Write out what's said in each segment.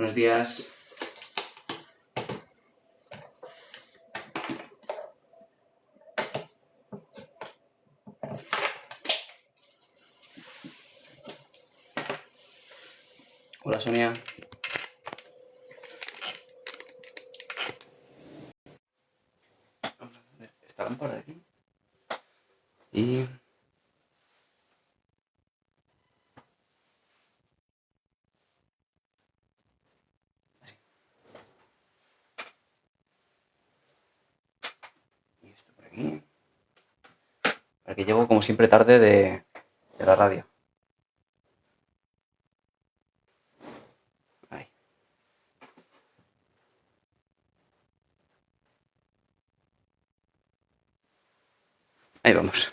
Buenos días. Hola, Sonia. Vamos a encender esta lámpara de aquí. Y... así. Y esto por aquí. Para que llego como siempre tarde de la radio. Ahí. Ahí vamos.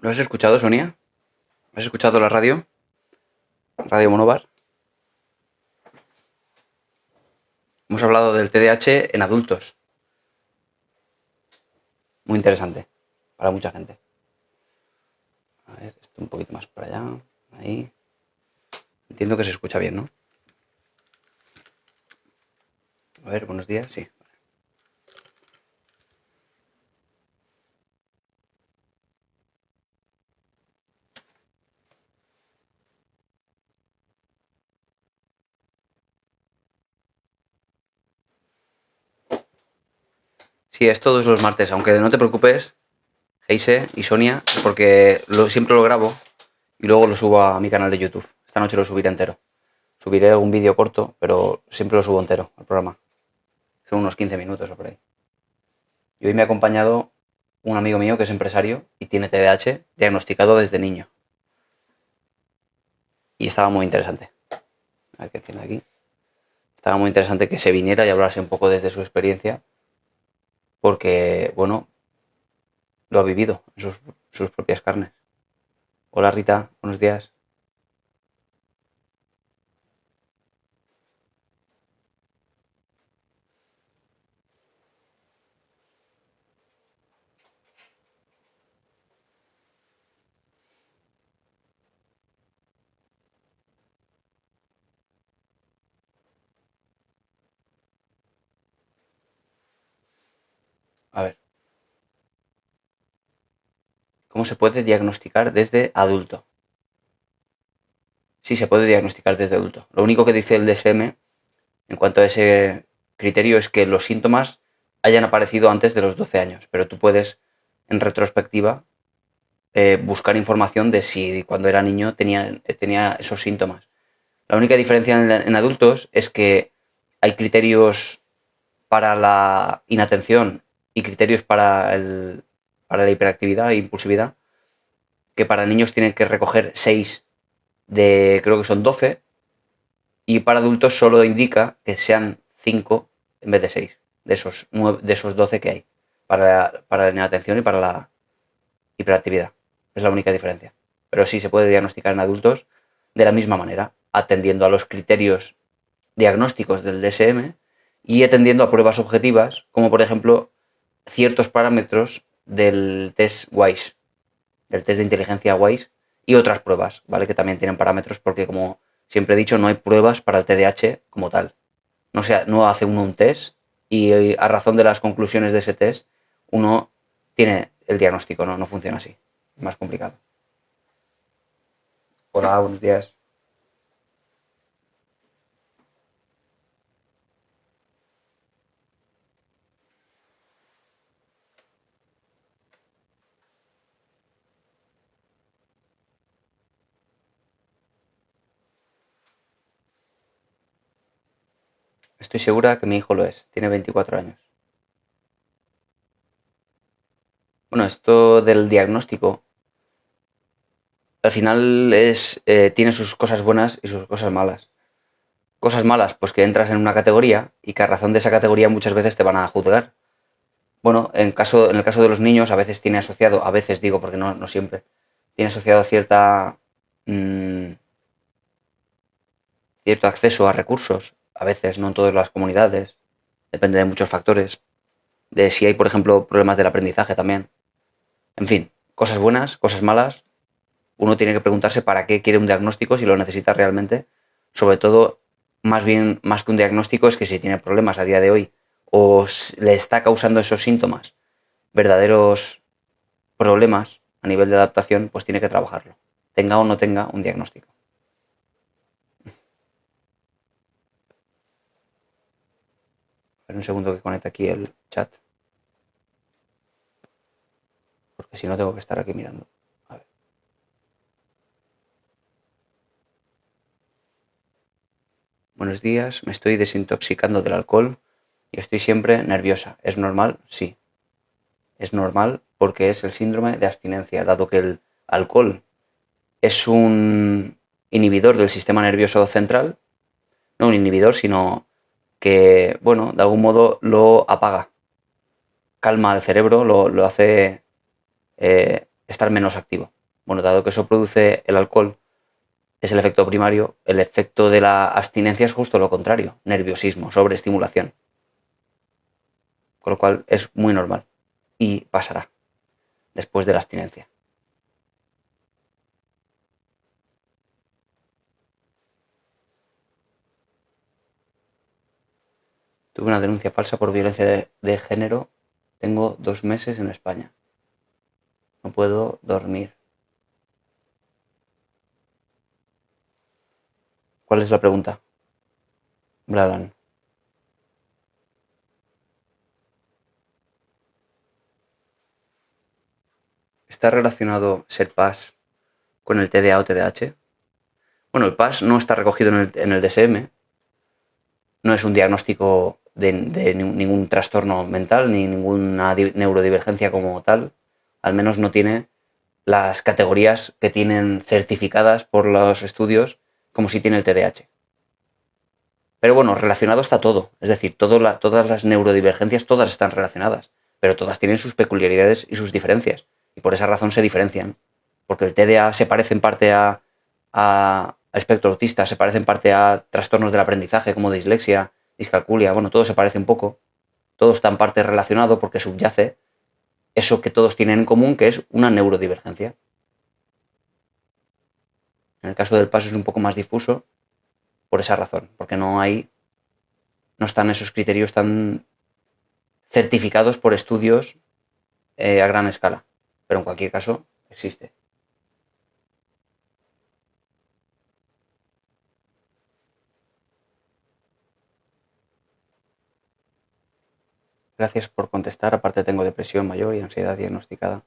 ¿Lo has escuchado, Sonia? ¿Has escuchado la radio? Radio Monobar. Hemos hablado del TDAH en adultos. Muy interesante para mucha gente. A ver, esto un poquito más para allá. Ahí. Entiendo que se escucha bien, ¿no? A ver, buenos días, sí. Sí, es todos los martes, aunque no te preocupes, Heise y Sonia, porque siempre lo grabo y luego lo subo a mi canal de YouTube. Esta noche lo subiré entero. Subiré algún vídeo corto, pero siempre lo subo entero al programa. Son unos 15 minutos o por ahí. Y hoy me ha acompañado un amigo mío que es empresario y tiene TDAH diagnosticado desde niño. Y estaba muy interesante. A ver qué tiene aquí. Estaba muy interesante que se viniera y hablase un poco desde su experiencia, porque, bueno, lo ha vivido en sus propias carnes. Hola Rita, buenos días. A ver. ¿Cómo se puede diagnosticar desde adulto? Sí, se puede diagnosticar desde adulto. Lo único que dice el DSM en cuanto a ese criterio es que los síntomas hayan aparecido antes de los 12 años, pero tú puedes, en retrospectiva, buscar información de si cuando era niño tenía esos síntomas. La única diferencia en adultos es que hay criterios para la inatención y criterios para la hiperactividad e impulsividad, que para niños tienen que recoger 6 de, creo que son 12, y para adultos solo indica que sean 5 en vez de 6, de esos 12 que hay, para la inatención y para la hiperactividad. Es la única diferencia. Pero sí se puede diagnosticar en adultos de la misma manera, atendiendo a los criterios diagnósticos del DSM y atendiendo a pruebas objetivas, como por ejemplo ciertos parámetros del test WISE, del test de inteligencia WISE, y otras pruebas, ¿vale? Que también tienen parámetros, porque como siempre he dicho, no hay pruebas para el TDAH como tal. No hace uno un test y a razón de las conclusiones de ese test, uno tiene el diagnóstico, no funciona así. Es más complicado. Hola, buenos días. Estoy segura que mi hijo lo es, tiene 24 años. Bueno, esto del diagnóstico, al final tiene sus cosas buenas y sus cosas malas. Cosas malas, pues que entras en una categoría y que a razón de esa categoría muchas veces te van a juzgar. Bueno, en el caso de los niños a veces tiene asociado, a veces digo porque no siempre, tiene asociado cierto acceso a recursos, a veces, no en todas las comunidades, depende de muchos factores, de si hay, por ejemplo, problemas del aprendizaje también. En fin, cosas buenas, cosas malas. Uno tiene que preguntarse para qué quiere un diagnóstico, si lo necesita realmente. Sobre todo, más que un diagnóstico, es que si tiene problemas a día de hoy o le está causando esos síntomas verdaderos problemas a nivel de adaptación, pues tiene que trabajarlo, tenga o no tenga un diagnóstico. Espera un segundo que conecte aquí el chat, porque si no tengo que estar aquí mirando. A ver. Buenos días, me estoy desintoxicando del alcohol y estoy siempre nerviosa. ¿Es normal? Sí. Es normal porque es el síndrome de abstinencia, dado que el alcohol es un inhibidor del sistema nervioso central, no un inhibidor, sino que, bueno, de algún modo lo apaga, calma al cerebro, lo hace estar menos activo. Bueno, dado que eso produce el alcohol, es el efecto primario, el efecto de la abstinencia es justo lo contrario, nerviosismo, sobreestimulación. Con lo cual es muy normal y pasará después de la abstinencia. Tuve una denuncia falsa por violencia de género. Tengo 2 meses en España. No puedo dormir. ¿Cuál es la pregunta? Bladan. ¿Está relacionado ser PAS con el TDA o TDAH? Bueno, el PAS no está recogido en el DSM. No es un diagnóstico de ningún trastorno mental ni ninguna neurodivergencia como tal. Al menos no tiene las categorías que tienen certificadas por los estudios como si tiene el TDAH. Pero bueno, relacionado está todo. Es decir, todas las neurodivergencias, todas están relacionadas, pero todas tienen sus peculiaridades y sus diferencias. Y por esa razón se diferencian. Porque el TDA se parece en parte al espectro autista, se parece en parte a trastornos del aprendizaje como dislexia, discalculia. Bueno, todo se parece un poco. Todo está en parte relacionado porque subyace eso que todos tienen en común, que es una neurodivergencia. En el caso del PAS es un poco más difuso por esa razón, porque no están esos criterios tan certificados por estudios a gran escala. Pero en cualquier caso, existe. Gracias por contestar. Aparte tengo depresión mayor y ansiedad diagnosticada.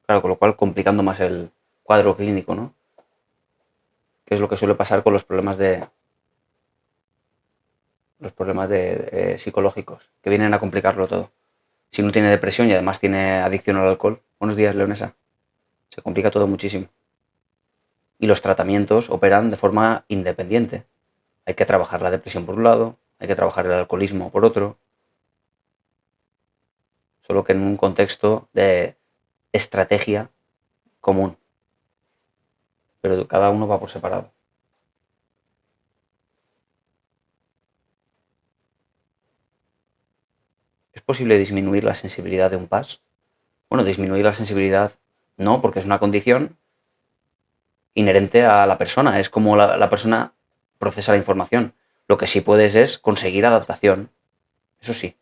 Claro, con lo cual complicando más el cuadro clínico, ¿no? Que es lo que suele pasar con los problemas psicológicos, que vienen a complicarlo todo. Si uno tiene depresión y además tiene adicción al alcohol, buenos días, Leonesa, se complica todo muchísimo. Y los tratamientos operan de forma independiente. Hay que trabajar la depresión por un lado, hay que trabajar el alcoholismo por otro, solo que en un contexto de estrategia común. Pero cada uno va por separado. ¿Es posible disminuir la sensibilidad de un PAS? Bueno, disminuir la sensibilidad no, porque es una condición inherente a la persona. Es como la persona procesa la información. Lo que sí puedes es conseguir adaptación. Eso sí.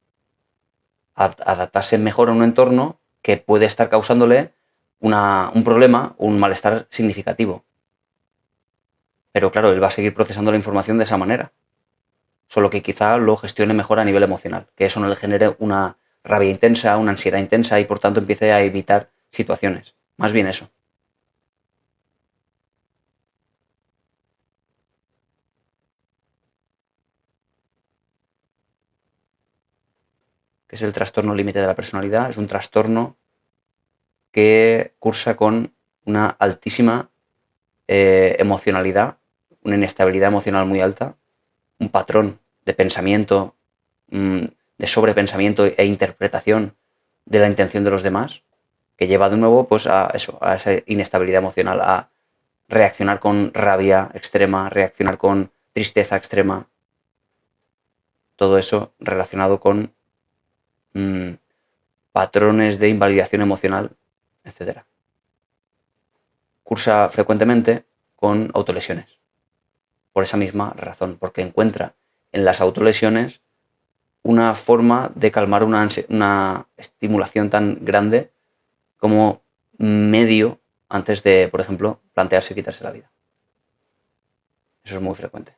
Adaptarse mejor a un entorno que puede estar causándole un problema, un malestar significativo. Pero claro, él va a seguir procesando la información de esa manera. Solo que quizá lo gestione mejor a nivel emocional. Que eso no le genere una rabia intensa, una ansiedad intensa y por tanto empiece a evitar situaciones. Más bien eso. Que es el trastorno límite de la personalidad. Es un trastorno que cursa con una altísima emocionalidad, una inestabilidad emocional muy alta, un patrón de pensamiento de sobrepensamiento e interpretación de la intención de los demás, que lleva de nuevo pues a eso, a esa inestabilidad emocional, a reaccionar con rabia extrema, reaccionar con tristeza extrema. Todo eso relacionado con patrones de invalidación emocional, etc. Cursa frecuentemente con autolesiones. Por esa misma razón, porque encuentra en las autolesiones una forma de calmar una estimulación tan grande como medio antes de, por ejemplo, plantearse quitarse la vida. Eso es muy frecuente.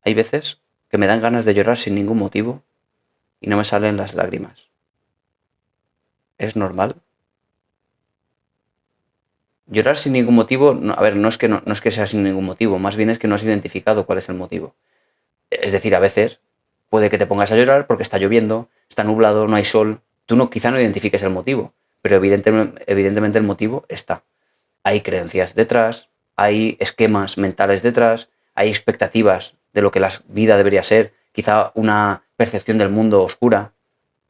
Hay veces que me dan ganas de llorar sin ningún motivo y no me salen las lágrimas. ¿Es normal? Llorar sin ningún motivo, no, a ver, no es que sea sin ningún motivo, más bien es que no has identificado cuál es el motivo. Es decir, a veces puede que te pongas a llorar porque está lloviendo, está nublado, no hay sol, tú quizá no identifiques el motivo, pero evidentemente el motivo está. Hay creencias detrás, hay esquemas mentales detrás, hay expectativas de lo que la vida debería ser, quizá una percepción del mundo oscura,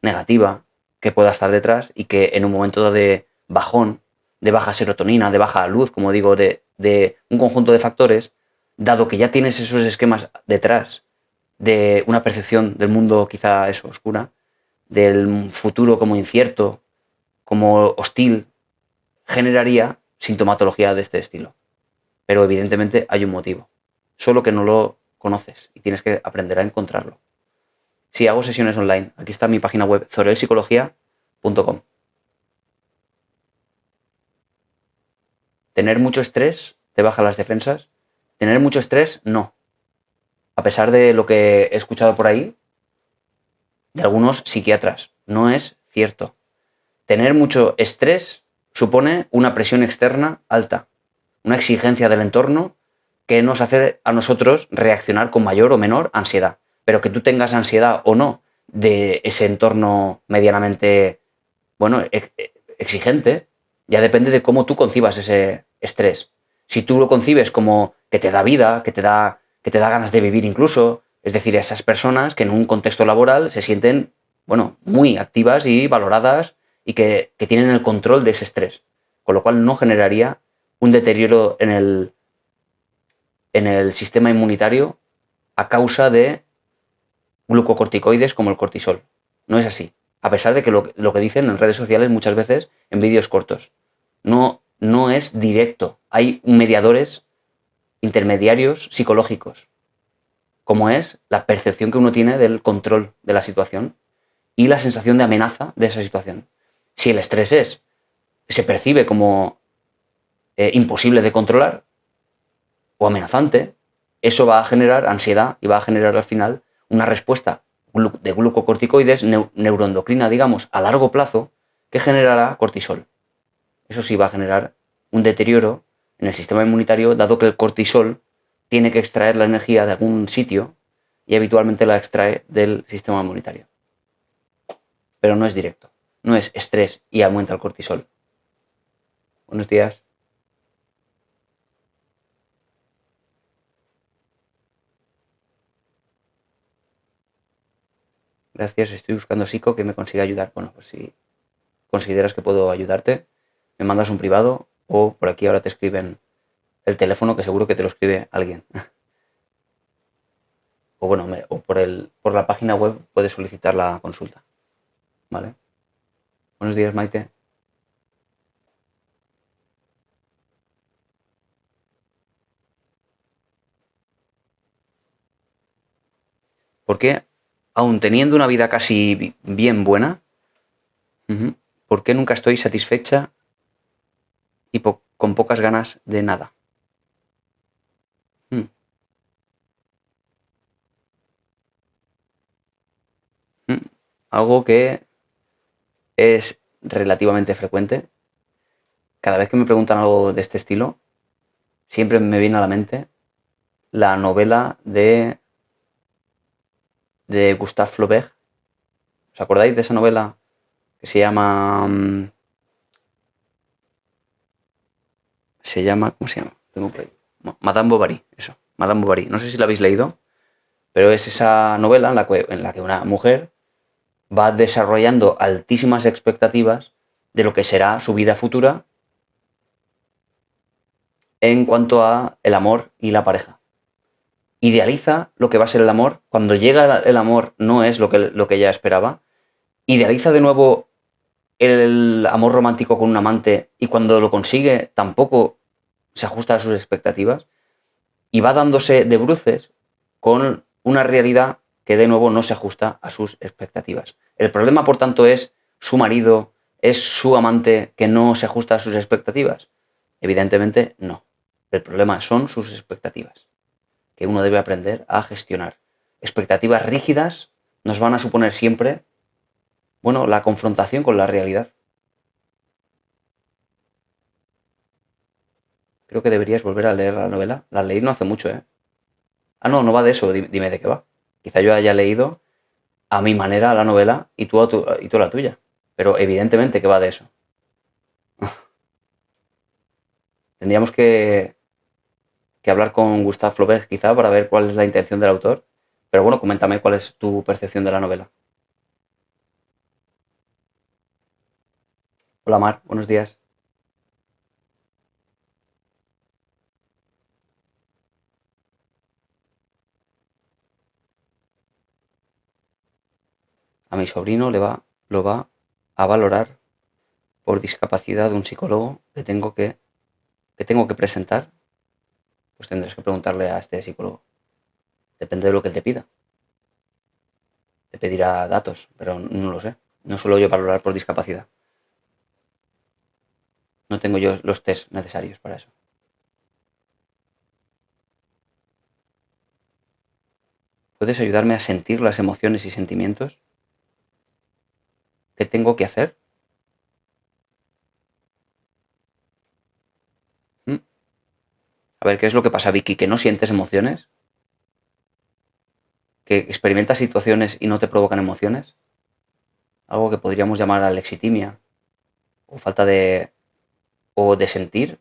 negativa, que pueda estar detrás y que en un momento de bajón, de baja serotonina, de baja luz, como digo, de un conjunto de factores, dado que ya tienes esos esquemas detrás de una percepción del mundo quizá eso, oscura, del futuro como incierto, como hostil, generaría sintomatología de este estilo. Pero evidentemente hay un motivo, solo que no lo conoces y tienes que aprender a encontrarlo. Sí, hago sesiones online. Aquí está mi página web, zorelpsicología.com. ¿Tener mucho estrés te baja las defensas? ¿Tener mucho estrés? No. A pesar de lo que he escuchado por ahí, de algunos psiquiatras, no es cierto. Tener mucho estrés supone una presión externa alta, una exigencia del entorno que nos hace a nosotros reaccionar con mayor o menor ansiedad. Pero que tú tengas ansiedad o no de ese entorno medianamente, bueno, exigente, ya depende de cómo tú concibas ese estrés. Si tú lo concibes como que te da vida, que te da ganas de vivir incluso, es decir, esas personas que en un contexto laboral se sienten, bueno, muy activas y valoradas y que tienen el control de ese estrés, con lo cual no generaría un deterioro en el sistema inmunitario a causa de glucocorticoides como el cortisol. No es así. A pesar de que lo que dicen en redes sociales muchas veces en vídeos cortos. No es directo. Hay mediadores intermediarios psicológicos, como es la percepción que uno tiene del control de la situación y la sensación de amenaza de esa situación. Si el estrés se percibe como imposible de controlar o amenazante, eso va a generar ansiedad y va a generar al final una respuesta de glucocorticoides, neuroendocrina, digamos, a largo plazo, que generará cortisol. Eso sí va a generar un deterioro en el sistema inmunitario, dado que el cortisol tiene que extraer la energía de algún sitio y habitualmente la extrae del sistema inmunitario. Pero no es directo, no es estrés y aumenta el cortisol. Buenos días. Gracias, estoy buscando psico que me consiga ayudar. Bueno, pues si consideras que puedo ayudarte, me mandas un privado o por aquí ahora te escriben el teléfono, que seguro que te lo escribe alguien. O bueno, o por la página web puedes solicitar la consulta. ¿Vale? Buenos días, Maite. ¿Por qué, aun teniendo una vida casi bien buena, por qué nunca estoy satisfecha y con pocas ganas de nada? Algo que es relativamente frecuente. Cada vez que me preguntan algo de este estilo, siempre me viene a la mente la novela de Gustave Flaubert. ¿Os acordáis de esa novela que se llama... ¿cómo se llama? Tengo por ahí. Madame Bovary, eso. Madame Bovary. No sé si la habéis leído, pero es esa novela en la que una mujer va desarrollando altísimas expectativas de lo que será su vida futura en cuanto a el amor y la pareja. Idealiza lo que va a ser el amor. Cuando llega el amor no es lo que ella esperaba. Idealiza de nuevo el amor romántico con un amante y cuando lo consigue tampoco se ajusta a sus expectativas y va dándose de bruces con una realidad que de nuevo no se ajusta a sus expectativas. El problema, por tanto, es su marido, es su amante que no se ajusta a sus expectativas. Evidentemente, no. El problema son sus expectativas, que uno debe aprender a gestionar. Expectativas rígidas nos van a suponer siempre, bueno, la confrontación con la realidad. Creo que deberías volver a leer la novela. La leí no hace mucho, ¿eh? Ah, no, no va de eso, dime de qué va. Quizá yo haya leído a mi manera la novela y tú la tuya. Pero evidentemente que va de eso. Tendríamos que hablar con Gustave Flaubert quizá para ver cuál es la intención del autor. Pero bueno, coméntame cuál es tu percepción de la novela. Hola Mar, buenos días. A mi sobrino lo va a valorar por discapacidad de un psicólogo que tengo que presentar. Pues tendrás que preguntarle a este psicólogo. Depende de lo que él te pida. Te pedirá datos, pero no lo sé. No suelo yo valorar por discapacidad. No tengo yo los test necesarios para eso. ¿Puedes ayudarme a sentir las emociones y sentimientos? ¿Qué tengo que hacer? ¿Mm? A ver, ¿qué es lo que pasa, Vicky? ¿Que no sientes emociones? ¿Que experimentas situaciones y no te provocan emociones? Algo que podríamos llamar alexitimia o falta de o de sentir,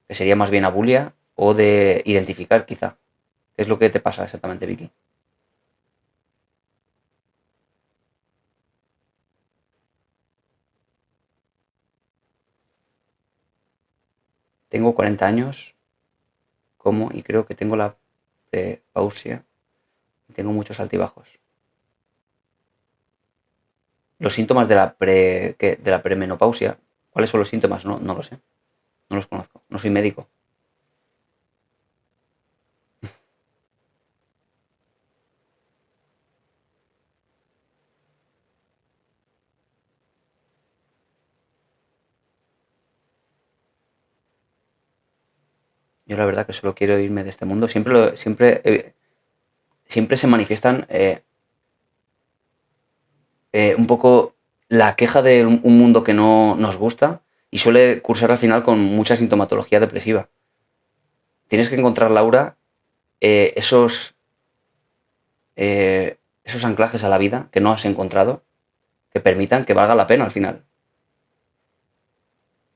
que sería más bien abulia, o de identificar quizá. ¿Qué es lo que te pasa exactamente, Vicky? Tengo 40 años, como y creo que tengo la prepausia y tengo muchos altibajos. Los síntomas de la premenopausia, ¿cuáles son los síntomas? No, no lo sé, no los conozco, no soy médico. Yo la verdad que solo quiero irme de este mundo. Siempre se manifiestan un poco la queja de un mundo que no nos gusta y suele cursar al final con mucha sintomatología depresiva. Tienes que encontrar, Laura, eh, esos, esos anclajes a la vida que no has encontrado, que permitan que valga la pena al final.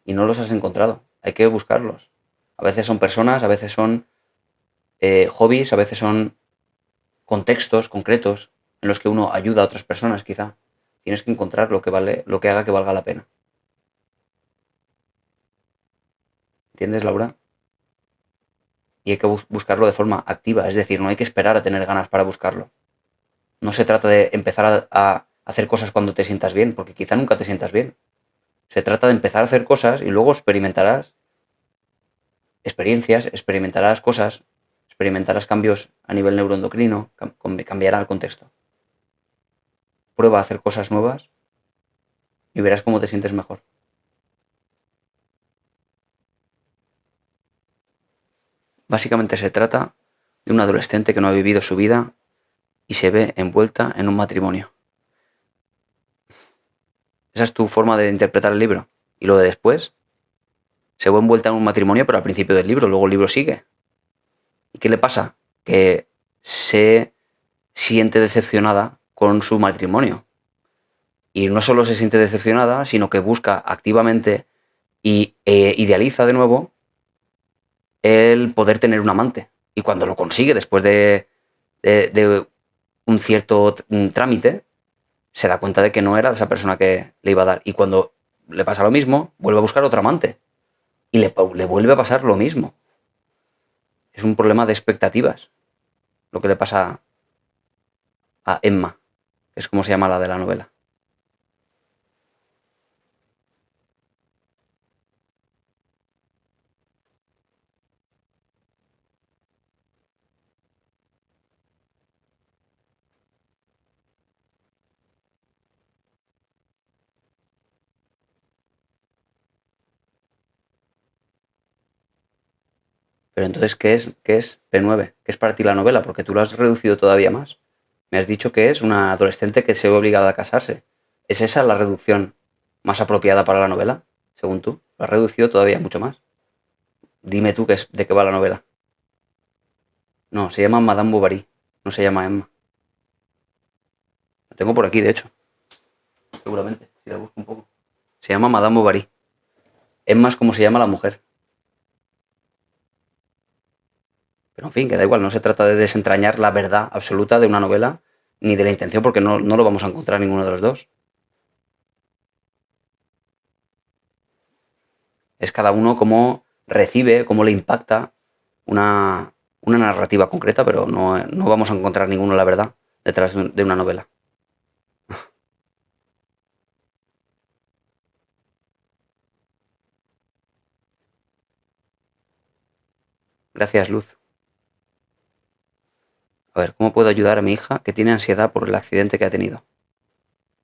Y no los has encontrado. Hay que buscarlos. A veces son personas, a veces son hobbies, a veces son contextos concretos en los que uno ayuda a otras personas, quizá. Tienes que encontrar lo que haga que valga la pena. ¿Entiendes, Laura? Y hay que buscarlo de forma activa, es decir, no hay que esperar a tener ganas para buscarlo. No se trata de empezar a hacer cosas cuando te sientas bien, porque quizá nunca te sientas bien. Se trata de empezar a hacer cosas y luego experimentarás experiencias, experimentarás cosas, experimentarás cambios a nivel neuroendocrino, cambiará el contexto. Prueba a hacer cosas nuevas y verás cómo te sientes mejor. Básicamente se trata de un adolescente que no ha vivido su vida y se ve envuelta en un matrimonio. Esa es tu forma de interpretar el libro. Y lo de después, se ve envuelta en un matrimonio, pero al principio del libro, luego el libro sigue. ¿Y qué le pasa? Que se siente decepcionada con su matrimonio. Y no solo se siente decepcionada, sino que busca activamente y idealiza de nuevo el poder tener un amante. Y cuando lo consigue, después de un cierto trámite, se da cuenta de que no era esa persona que le iba a dar. Y cuando le pasa lo mismo, vuelve a buscar otro amante. Y le vuelve a pasar lo mismo. Es un problema de expectativas lo que le pasa a Emma, que es como se llama la de la novela. Pero entonces, ¿qué es P9? ¿Qué es para ti la novela? Porque tú lo has reducido todavía más. Me has dicho que es una adolescente que se ve obligada a casarse. ¿Es esa la reducción más apropiada para la novela, según tú? Lo has reducido todavía mucho más. Dime tú de qué va la novela. No, se llama Madame Bovary, no se llama Emma. La tengo por aquí, de hecho. Seguramente, si la busco un poco. Se llama Madame Bovary. Emma es como se llama la mujer. Pero en fin, que da igual, no se trata de desentrañar la verdad absoluta de una novela, ni de la intención, porque no lo vamos a encontrar ninguno de los dos. Es cada uno cómo recibe, cómo le impacta una narrativa concreta, pero no vamos a encontrar ninguno la verdad detrás de una novela. Gracias, Luz. A ver, ¿cómo puedo ayudar a mi hija que tiene ansiedad por el accidente que ha tenido?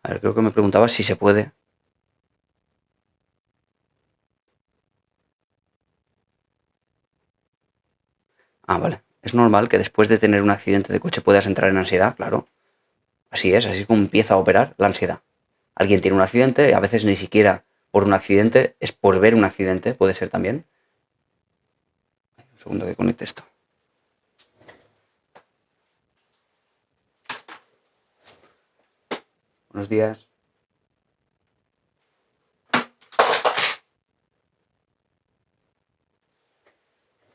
A ver, creo que me preguntaba si se puede. Ah, vale. Es normal que después de tener un accidente de coche puedas entrar en ansiedad, claro. Así es como empieza a operar la ansiedad. Alguien tiene un accidente, y a veces ni siquiera por un accidente, es por ver un accidente, puede ser también. Un segundo que conecte esto. Buenos días.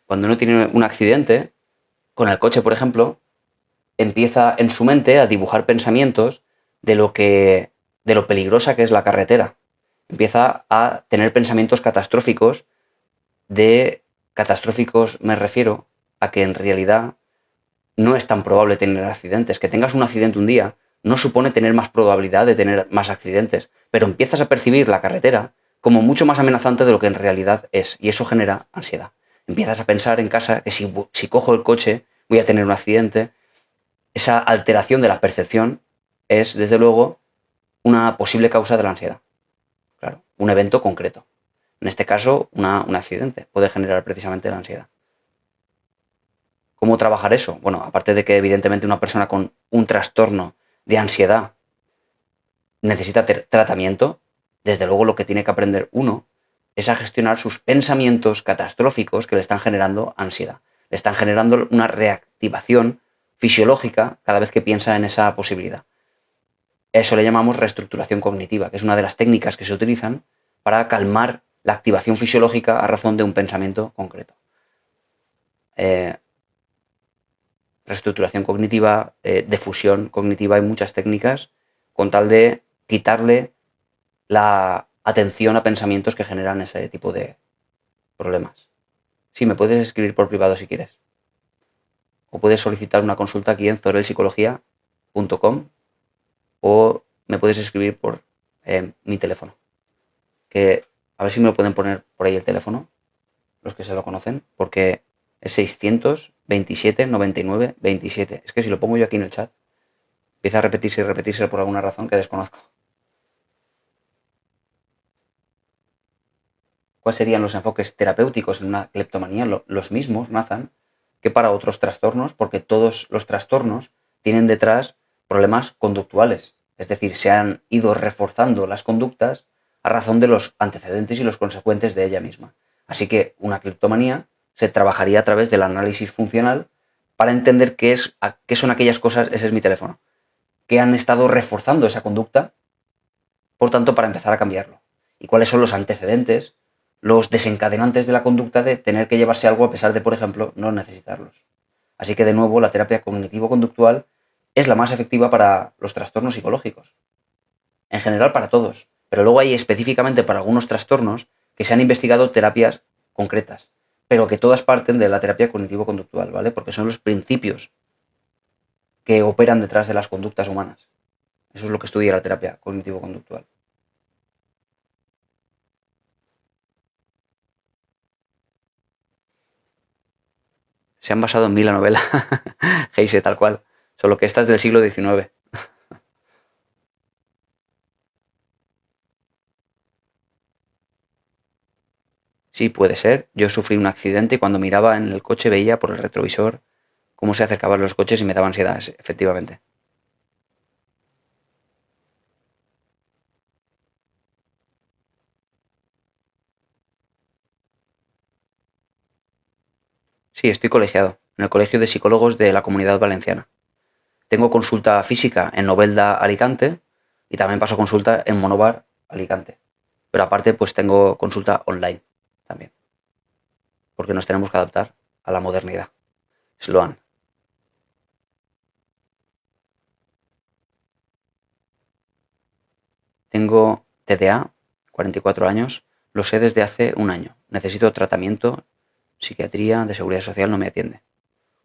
Cuando uno tiene un accidente, con el coche, por ejemplo, empieza en su mente a dibujar pensamientos de lo peligrosa que es la carretera. Empieza a tener pensamientos catastróficos. Catastróficos me refiero a que en realidad no es tan probable tener accidentes. Que tengas un accidente un día no supone tener más probabilidad de tener más accidentes, pero empiezas a percibir la carretera como mucho más amenazante de lo que en realidad es, y eso genera ansiedad. Empiezas a pensar en casa que si cojo el coche voy a tener un accidente. Esa alteración de la percepción es, desde luego, una posible causa de la ansiedad. Claro, un evento concreto. En este caso, un accidente puede generar precisamente la ansiedad. ¿Cómo trabajar eso? Bueno, aparte de que evidentemente una persona con un trastorno de ansiedad necesita tratamiento, desde luego lo que tiene que aprender uno es a gestionar sus pensamientos catastróficos que le están generando ansiedad. Le están generando una reactivación fisiológica cada vez que piensa en esa posibilidad. Eso le llamamos reestructuración cognitiva, que es una de las técnicas que se utilizan para calmar la activación fisiológica a razón de un pensamiento concreto. Reestructuración cognitiva, defusión cognitiva, hay muchas técnicas con tal de quitarle la atención a pensamientos que generan ese tipo de problemas. Sí, me puedes escribir por privado si quieres. O puedes solicitar una consulta aquí en zorelpsicología.com o me puedes escribir por mi teléfono. Que a ver si me lo pueden poner por ahí el teléfono, los que se lo conocen, porque es 627 99 27. Es que si lo pongo yo aquí en el chat, empieza a repetirse y repetirse por alguna razón que desconozco. ¿Cuáles serían los enfoques terapéuticos en una cleptomanía? Los mismos, Nathan, que para otros trastornos, porque todos los trastornos tienen detrás problemas conductuales. Es decir, se han ido reforzando las conductas a razón de los antecedentes y los consecuentes de ella misma. Así que una cleptomanía se trabajaría a través del análisis funcional para entender qué son aquellas cosas, ese es mi teléfono, que han estado reforzando esa conducta, por tanto, para empezar a cambiarlo. Y cuáles son los antecedentes, los desencadenantes de la conducta de tener que llevarse algo a pesar de, por ejemplo, no necesitarlos. Así que, de nuevo, la terapia cognitivo-conductual es la más efectiva para los trastornos psicológicos. En general, para todos. Pero luego hay específicamente para algunos trastornos que se han investigado terapias concretas, pero que todas parten de la terapia cognitivo-conductual, ¿vale? Porque son los principios que operan detrás de las conductas humanas. Eso es lo que estudia la terapia cognitivo-conductual. Se han basado en mí la novela Heise, tal cual. Solo que esta es del siglo XIX. Sí, puede ser. Yo sufrí un accidente y cuando miraba en el coche veía por el retrovisor cómo se acercaban los coches y me daba ansiedad, efectivamente. Sí, estoy colegiado, en el Colegio de Psicólogos de la Comunidad Valenciana. Tengo consulta física en Novelda, Alicante, y también paso consulta en Monobar, Alicante. Pero aparte, pues tengo consulta online también, porque nos tenemos que adaptar a la modernidad. Sloan. Tengo TDA, 44 años, lo sé desde hace un año. Necesito tratamiento, psiquiatría, de seguridad social no me atiende.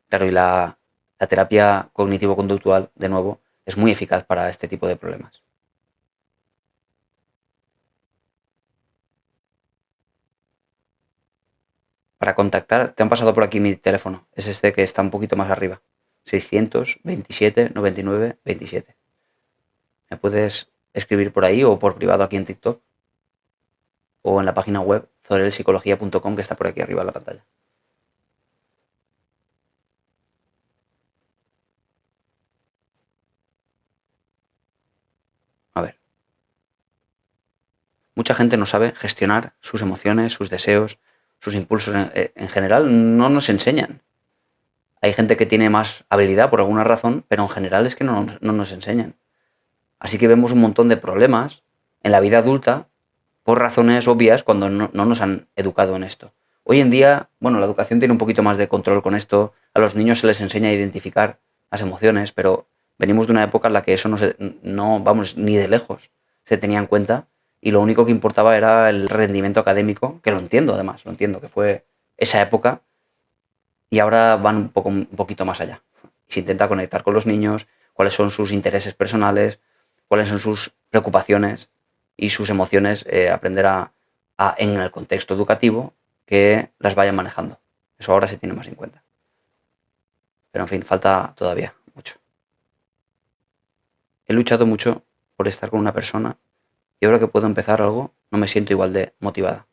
Claro, y la terapia cognitivo-conductual, de nuevo, es muy eficaz para este tipo de problemas. Para contactar, te han pasado por aquí mi teléfono. Es este que está un poquito más arriba. 627 99 27. Me puedes escribir por ahí o por privado aquí en TikTok o en la página web zorelpsicología.com que está por aquí arriba en la pantalla. A ver, mucha gente no sabe gestionar sus emociones, sus deseos, sus impulsos. En general no nos enseñan. Hay gente que tiene más habilidad por alguna razón, pero en general es que no nos enseñan. Así que vemos un montón de problemas en la vida adulta por razones obvias cuando no nos han educado en esto. Hoy en día, bueno, la educación tiene un poquito más de control con esto. A los niños se les enseña a identificar las emociones, pero venimos de una época en la que eso no vamos, ni de lejos se tenía en cuenta y lo único que importaba era el rendimiento académico, que lo entiendo además, lo entiendo, que fue esa época y ahora van un poquito más allá. Se intenta conectar con los niños, cuáles son sus intereses personales, cuáles son sus preocupaciones y sus emociones, aprender en el contexto educativo que las vayan manejando. Eso ahora se tiene más en cuenta. Pero en fin, falta todavía mucho. He luchado mucho por estar con una persona y ahora que puedo empezar algo, no me siento igual de motivado.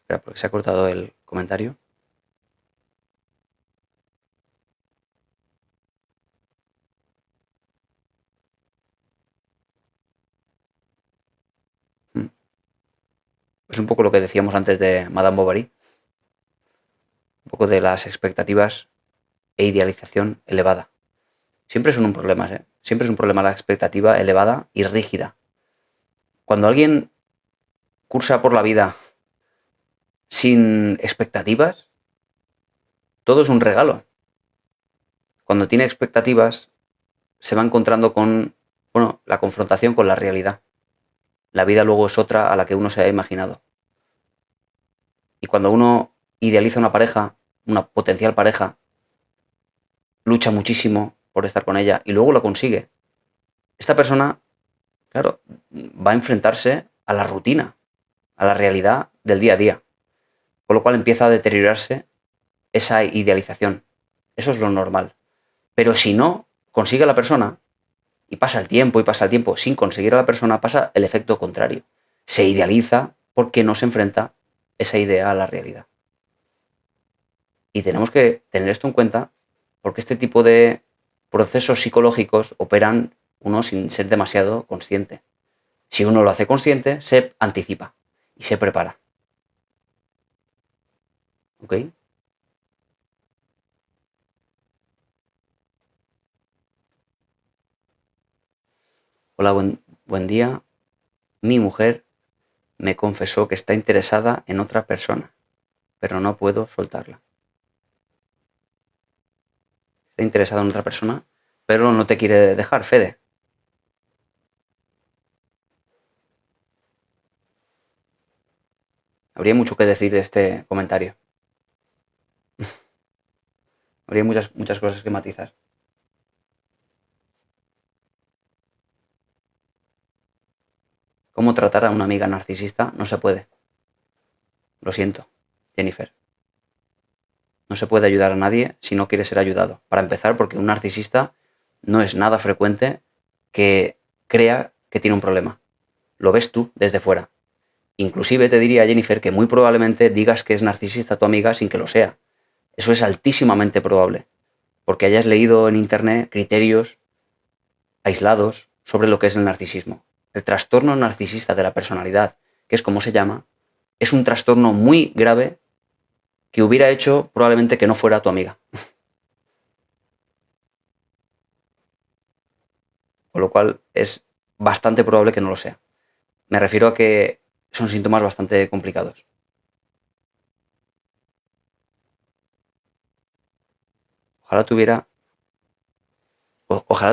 Espera, porque se ha cortado el comentario. Es un poco lo que decíamos antes de Madame Bovary, un poco de las expectativas e idealización elevada. Siempre son un problema, ¿eh? Siempre es un problema la expectativa elevada y rígida. Cuando alguien cursa por la vida sin expectativas, todo es un regalo. Cuando tiene expectativas, se va encontrando con, bueno, la confrontación con la realidad. La vida luego es otra a la que uno se ha imaginado. Y cuando uno idealiza una pareja, una potencial pareja, lucha muchísimo por estar con ella y luego lo consigue. Esta persona, claro, va a enfrentarse a la rutina, a la realidad del día a día, con lo cual empieza a deteriorarse esa idealización. Eso es lo normal. Pero si no consigue a la persona, y pasa el tiempo sin conseguir a la persona, pasa el efecto contrario. Se idealiza porque no se enfrenta esa idea a la realidad. Y tenemos que tener esto en cuenta porque este tipo de procesos psicológicos operan uno sin ser demasiado consciente. Si uno lo hace consciente, se anticipa y se prepara. ¿Ok? Hola, buen día. Mi mujer me confesó que está interesada en otra persona, pero no puedo soltarla. Está interesada en otra persona, pero no te quiere dejar, Fede. Habría mucho que decir de este comentario. Habría muchas cosas que matizar. ¿Cómo tratar a una amiga narcisista? No se puede. Lo siento, Jennifer. No se puede ayudar a nadie si no quiere ser ayudado. Para empezar, porque un narcisista no es nada frecuente que crea que tiene un problema. Lo ves tú desde fuera. Inclusive te diría, Jennifer, que muy probablemente digas que es narcisista tu amiga sin que lo sea. Eso es altísimamente probable. Porque hayas leído en internet criterios aislados sobre lo que es el narcisismo. El trastorno narcisista de la personalidad, que es como se llama, es un trastorno muy grave que hubiera hecho probablemente que no fuera tu amiga. Con lo cual es bastante probable que no lo sea. Me refiero a que son síntomas bastante complicados. Ojalá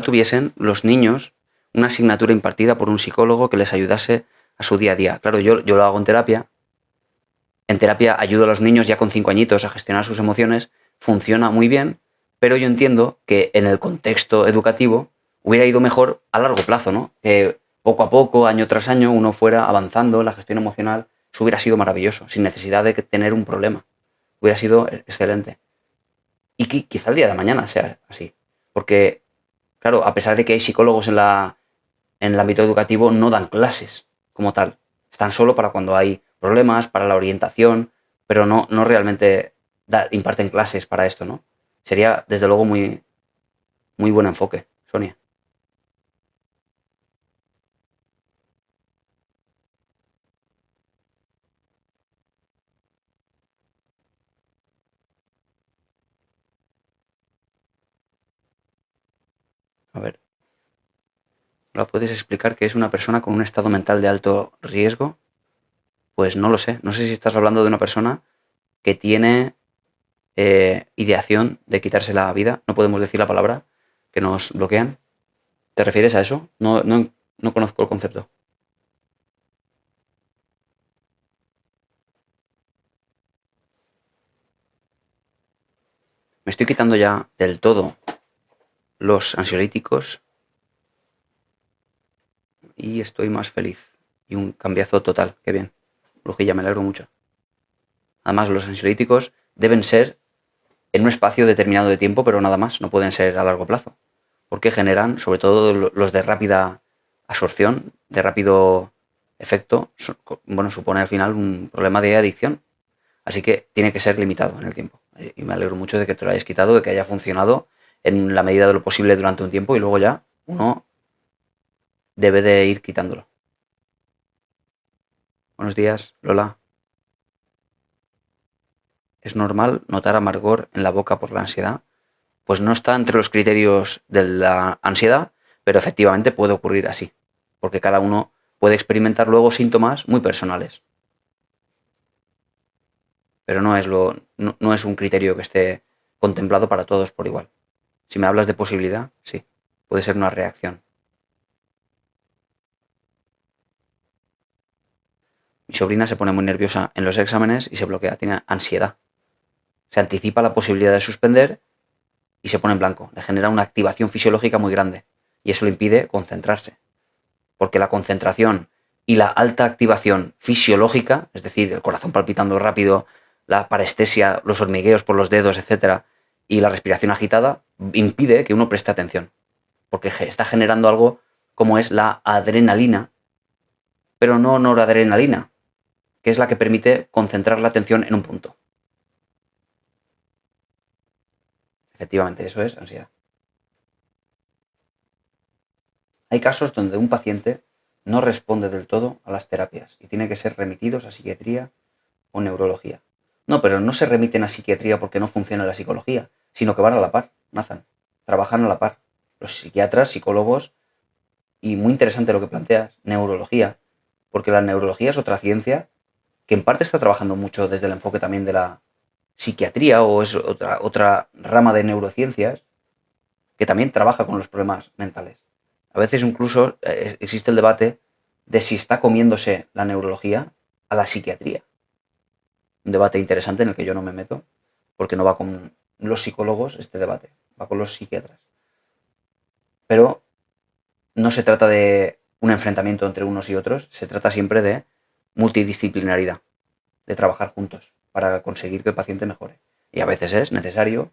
tuviesen los niños una asignatura impartida por un psicólogo que les ayudase a su día a día. Claro, yo lo hago en terapia. En terapia ayudo a los niños ya con 5 añitos a gestionar sus emociones. Funciona muy bien, pero yo entiendo que en el contexto educativo hubiera ido mejor a largo plazo, ¿no? Que poco a poco, año tras año, uno fuera avanzando en la gestión emocional. Eso hubiera sido maravilloso, sin necesidad de tener un problema. Hubiera sido excelente. Y quizá el día de mañana sea así. Porque, claro, a pesar de que hay psicólogos en el ámbito educativo, no dan clases como tal. Están solo para cuando hay problemas, para la orientación, pero no realmente imparten clases para esto, ¿no? Sería, desde luego, muy, muy buen enfoque, Sonia. A ver, ¿la puedes explicar qué es una persona con un estado mental de alto riesgo? Pues no lo sé. No sé si estás hablando de una persona que tiene ideación de quitarse la vida. No podemos decir la palabra, que nos bloquean. ¿Te refieres a eso? No conozco el concepto. Me estoy quitando ya del todo los ansiolíticos y estoy más feliz. Y un cambiazo total. Qué bien. Lujilla, me alegro mucho. Además, los ansiolíticos deben ser en un espacio determinado de tiempo, pero nada más. No pueden ser a largo plazo. Porque generan, sobre todo los de rápida absorción, de rápido efecto, bueno, supone al final un problema de adicción. Así que tiene que ser limitado en el tiempo. Y me alegro mucho de que te lo hayas quitado, de que haya funcionado en la medida de lo posible durante un tiempo y luego ya uno debe de ir quitándolo. Buenos días, Lola. ¿Es normal notar amargor en la boca por la ansiedad? Pues no está entre los criterios de la ansiedad, pero efectivamente puede ocurrir así, porque cada uno puede experimentar luego síntomas muy personales. Pero no es un criterio que esté contemplado para todos por igual. Si me hablas de posibilidad, sí, puede ser una reacción. Mi sobrina se pone muy nerviosa en los exámenes y se bloquea, tiene ansiedad. Se anticipa la posibilidad de suspender y se pone en blanco. Le genera una activación fisiológica muy grande y eso le impide concentrarse. Porque la concentración y la alta activación fisiológica, es decir, el corazón palpitando rápido, la parestesia, los hormigueos por los dedos, etcétera, y la respiración agitada, impide que uno preste atención. Porque está generando algo como es la adrenalina, pero no noradrenalina, que es la que permite concentrar la atención en un punto. Efectivamente, eso es ansiedad. Hay casos donde un paciente no responde del todo a las terapias y tiene que ser remitidos a psiquiatría o neurología. No, pero no se remiten a psiquiatría porque no funciona la psicología, sino que van a la par, Nathan. Trabajan a la par. Los psiquiatras, psicólogos, y muy interesante lo que planteas, neurología. porque la neurología es otra ciencia que en parte está trabajando mucho desde el enfoque también de la psiquiatría, o es otra rama de neurociencias que también trabaja con los problemas mentales. A veces incluso existe el debate de si está comiéndose la neurología a la psiquiatría. Un debate interesante en el que yo no me meto, porque no va con los psicólogos este debate, va con los psiquiatras. Pero no se trata de un enfrentamiento entre unos y otros, se trata siempre de multidisciplinaridad, de trabajar juntos para conseguir que el paciente mejore. Y a veces es necesario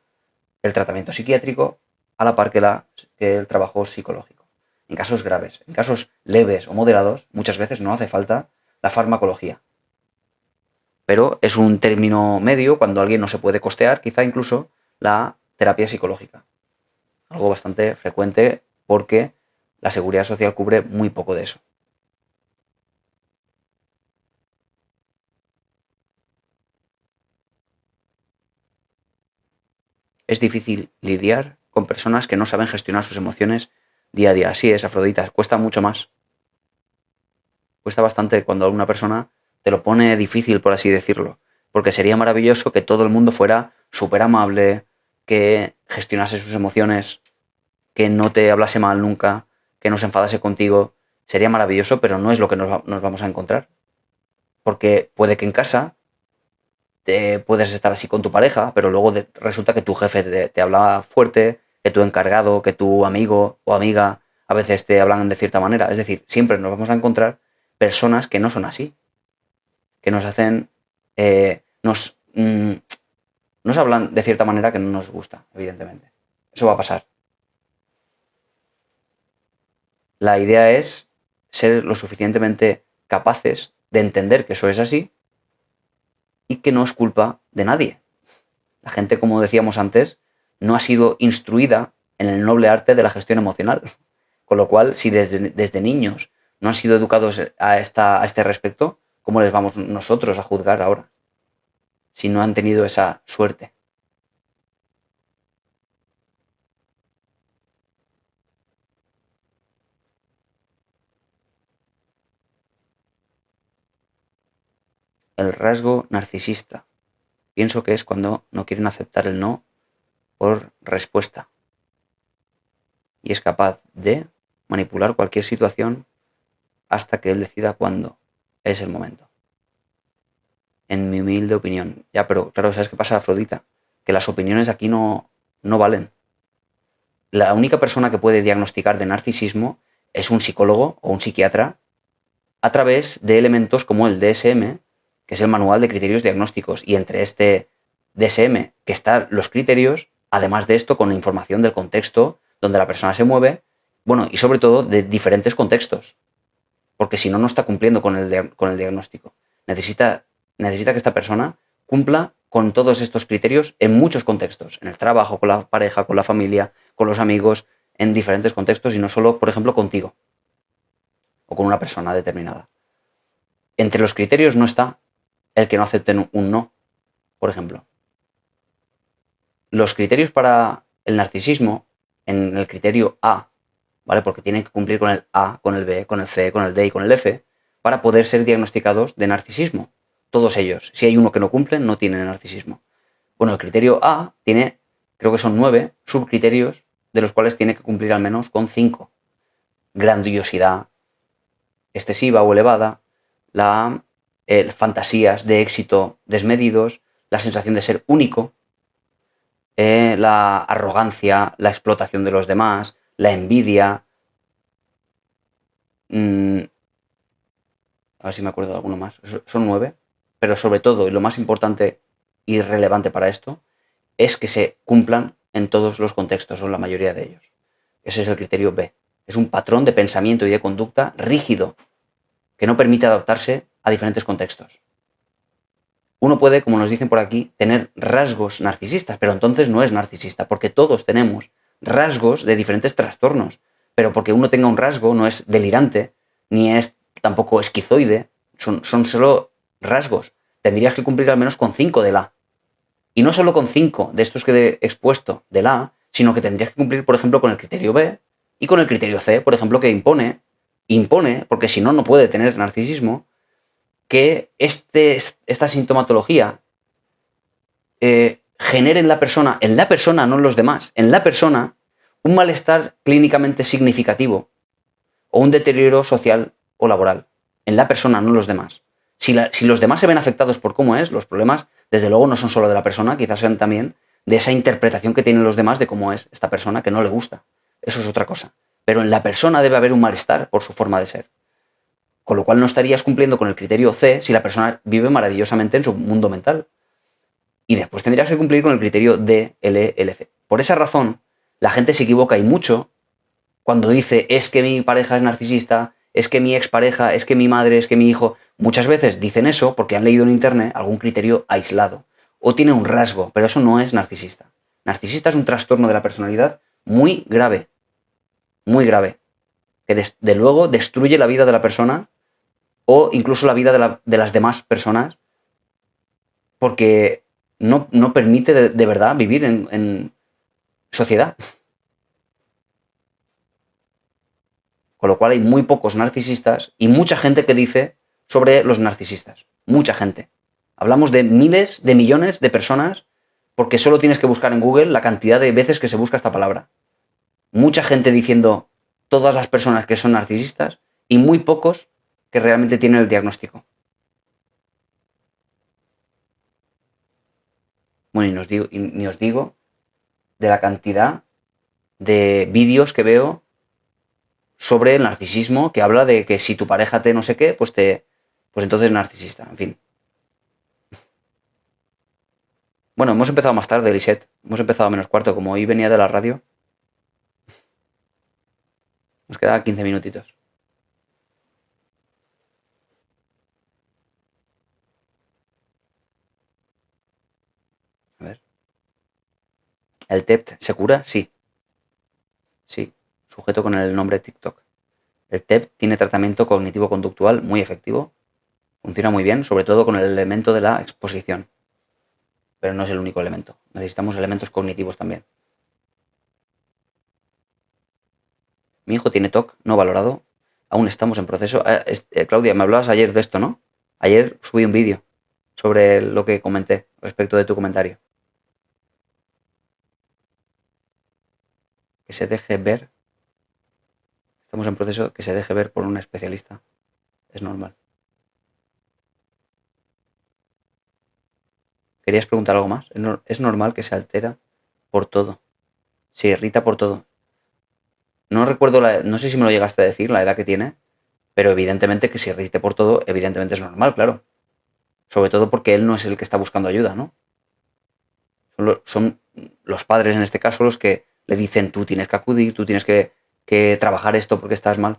el tratamiento psiquiátrico a la par que el trabajo psicológico. En casos graves, en casos leves o moderados, muchas veces no hace falta la farmacología. Pero es un término medio cuando alguien no se puede costear, quizá incluso la terapia psicológica. Algo bastante frecuente porque la Seguridad Social cubre muy poco de eso. Es difícil lidiar con personas que no saben gestionar sus emociones día a día. Así es, Afrodita, cuesta mucho más. Cuesta bastante cuando una persona te lo pone difícil, por así decirlo. Porque sería maravilloso que todo el mundo fuera súper amable, que gestionase sus emociones, que no te hablase mal nunca, que no se enfadase contigo. Sería maravilloso, pero no es lo que nos vamos a encontrar. Porque puede que en casa puedes estar así con tu pareja, pero luego resulta que tu jefe te habla fuerte, que tu encargado, que tu amigo o amiga a veces te hablan de cierta manera. Es decir, siempre nos vamos a encontrar personas que no son así, que nos hacen, nos hablan de cierta manera que no nos gusta, evidentemente. Eso va a pasar. La idea es ser lo suficientemente capaces de entender que eso es así y que no es culpa de nadie. La gente, como decíamos antes, no ha sido instruida en el noble arte de la gestión emocional. Con lo cual, si desde niños no han sido educados a este respecto, ¿cómo les vamos nosotros a juzgar ahora? Si no han tenido esa suerte. El rasgo narcisista. Pienso que es cuando no quieren aceptar el no por respuesta. Y es capaz de manipular cualquier situación hasta que él decida cuándo es el momento. En mi humilde opinión. Ya, pero claro, ¿sabes qué pasa, Afrodita? Que las opiniones aquí no valen. La única persona que puede diagnosticar de narcisismo es un psicólogo o un psiquiatra a través de elementos como el DSM, que es el Manual de Criterios Diagnósticos. Y entre este DSM, que están los criterios, además de esto, con información del contexto donde la persona se mueve, bueno, y sobre todo de diferentes contextos. Porque si no, no está cumpliendo con el diagnóstico. Necesita que esta persona cumpla con todos estos criterios en muchos contextos. En el trabajo, con la pareja, con la familia, con los amigos, en diferentes contextos y no solo, por ejemplo, contigo o con una persona determinada. Entre los criterios no está el que no acepten un no, por ejemplo. Los criterios para el narcisismo, en el criterio A, ¿vale? Porque tienen que cumplir con el A, con el B, con el C, con el D y con el F para poder ser diagnosticados de narcisismo. Todos ellos. Si hay uno que no cumple, no tienen narcisismo. Bueno, el criterio A tiene, creo que son 9 subcriterios, de los cuales tiene que cumplir al menos con 5. Grandiosidad excesiva o elevada, fantasías de éxito desmedidos, la sensación de ser único, la arrogancia, la explotación de los demás, la envidia. A ver si me acuerdo de alguno más. Son 9, pero sobre todo, y lo más importante y relevante para esto, es que se cumplan en todos los contextos, o en la mayoría de ellos. Ese es el criterio B. Es un patrón de pensamiento y de conducta rígido, que no permite adaptarse a diferentes contextos. Uno puede, como nos dicen por aquí, tener rasgos narcisistas, pero entonces no es narcisista, porque todos tenemos rasgos de diferentes trastornos. Pero porque uno tenga un rasgo no es delirante, ni es tampoco esquizoide, son solo rasgos. Tendrías que cumplir al menos con 5 del A. Y no solo con 5 de estos que he expuesto del A, sino que tendrías que cumplir, por ejemplo, con el criterio B y con el criterio C, por ejemplo, que impone impone, porque si no, no puede tener narcisismo, que esta sintomatología genere en la persona, no en los demás, en la persona, un malestar clínicamente significativo o un deterioro social o laboral. En la persona, no en los demás. Si los demás se ven afectados por cómo es, los problemas, desde luego, no son solo de la persona, quizás sean también de esa interpretación que tienen los demás de cómo es esta persona, que no le gusta. Eso es otra cosa. Pero en la persona debe haber un malestar por su forma de ser. Con lo cual no estarías cumpliendo con el criterio C si la persona vive maravillosamente en su mundo mental. Y después tendrías que cumplir con el criterio D, L, L, C. Por esa razón, la gente se equivoca y mucho cuando dice es que mi pareja es narcisista, es que mi expareja, es que mi madre, es que mi hijo. Muchas veces dicen eso porque han leído en internet algún criterio aislado o tiene un rasgo, pero eso no es narcisista. Narcisista es un trastorno de la personalidad muy grave, que de luego destruye la vida de la persona o incluso la vida de las demás personas porque no permite de verdad vivir en sociedad. Con lo cual hay muy pocos narcisistas y mucha gente que dice sobre los narcisistas. Mucha gente. Hablamos de miles, de millones de personas porque solo tienes que buscar en Google la cantidad de veces que se busca esta palabra. Mucha gente diciendo todas las personas que son narcisistas y muy pocos que realmente tienen el diagnóstico. Bueno, ni os digo de la cantidad de vídeos que veo sobre el narcisismo, que habla de que si tu pareja te no sé qué, pues entonces es narcisista, en fin. Bueno, hemos empezado más tarde, Lisette. Hemos empezado a -4, como hoy venía de la radio. Nos quedan 15 minutitos. A ver. ¿El TEPT se cura? Sí. Sí. Sujeto con el nombre TikTok. El TEPT tiene tratamiento cognitivo-conductual muy efectivo. Funciona muy bien, sobre todo con el elemento de la exposición. Pero no es el único elemento. Necesitamos elementos cognitivos también. Mi hijo tiene TOC no valorado. Aún estamos en proceso. Claudia, me hablabas ayer de esto, ¿no? Ayer subí un vídeo sobre lo que comenté respecto de tu comentario. Que se deje ver. Estamos en proceso que se deje ver por un especialista. Es normal. ¿Querías preguntar algo más? Es normal que se altera por todo. Se irrita por todo. No recuerdo, no sé si me lo llegaste a decir, la edad que tiene, pero evidentemente que se irrite por todo, evidentemente es normal, claro. Sobre todo porque él no es el que está buscando ayuda, ¿no? Son los padres en este caso los que le dicen tú tienes que acudir, tú tienes que trabajar esto porque estás mal.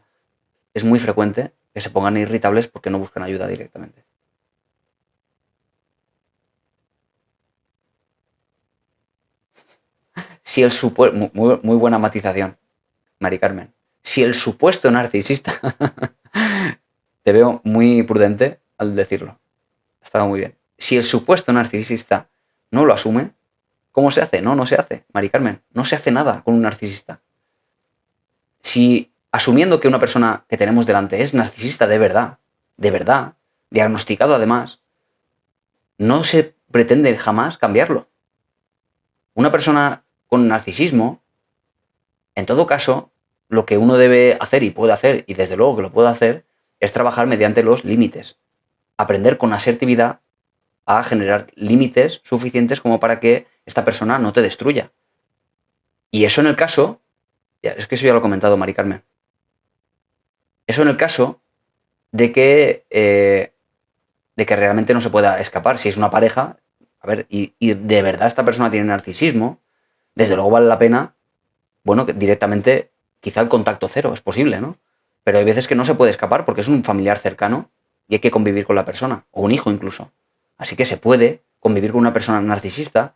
Es muy frecuente que se pongan irritables porque no buscan ayuda directamente. Si el supuesto... Muy buena matización, Mari Carmen. Si el supuesto narcisista... Te veo muy prudente al decirlo. Estaba muy bien. Si el supuesto narcisista no lo asume, ¿cómo se hace? No se hace, Mari Carmen. No se hace nada con un narcisista. Si asumiendo que una persona que tenemos delante es narcisista de verdad, diagnosticado además, no se pretende jamás cambiarlo. Una persona con narcisismo, en todo caso, lo que uno debe hacer y puede hacer, y desde luego que lo puede hacer, es trabajar mediante los límites. Aprender con asertividad a generar límites suficientes como para que esta persona no te destruya. Y eso en el caso, es que eso ya lo ha comentado Mari Carmen, eso en el caso de que realmente no se pueda escapar. Si es una pareja, a ver, y de verdad esta persona tiene narcisismo, desde luego vale la pena, bueno, que directamente, quizá el contacto cero, es posible, ¿no? Pero hay veces que no se puede escapar porque es un familiar cercano y hay que convivir con la persona, o un hijo incluso. Así que se puede convivir con una persona narcisista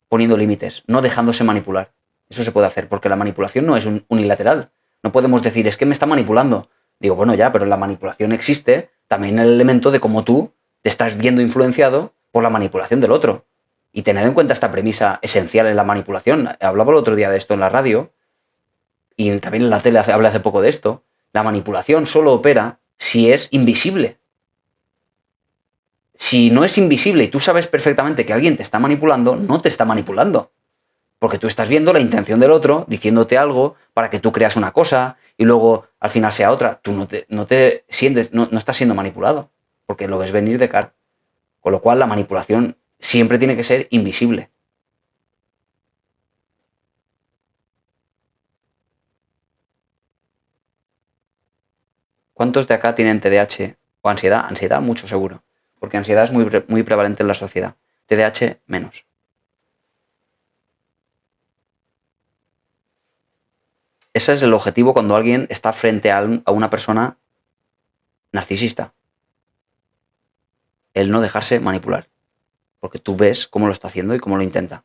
poniendo límites, no dejándose manipular. Eso se puede hacer, porque la manipulación no es unilateral. No podemos decir, es que me está manipulando. Digo, bueno, ya, pero la manipulación existe también el elemento de cómo tú te estás viendo influenciado por la manipulación del otro. Y tened en cuenta esta premisa esencial en la manipulación. Hablaba el otro día de esto en la radio, y también en la tele hablé hace poco de esto, La manipulación solo opera si es invisible. Si no es invisible y tú sabes perfectamente que alguien te está manipulando, no te está manipulando. Porque tú estás viendo la intención del otro, diciéndote algo para que tú creas una cosa y luego al final sea otra. Tú no te sientes, no estás siendo manipulado, porque lo ves venir de cara. Con lo cual la manipulación siempre tiene que ser invisible. ¿Cuántos de acá tienen TDAH o ansiedad? Ansiedad, mucho seguro. Porque ansiedad es muy prevalente en la sociedad. TDAH, menos. Ese es el objetivo cuando alguien está frente a una persona narcisista. El no dejarse manipular. Porque tú ves cómo lo está haciendo y cómo lo intenta.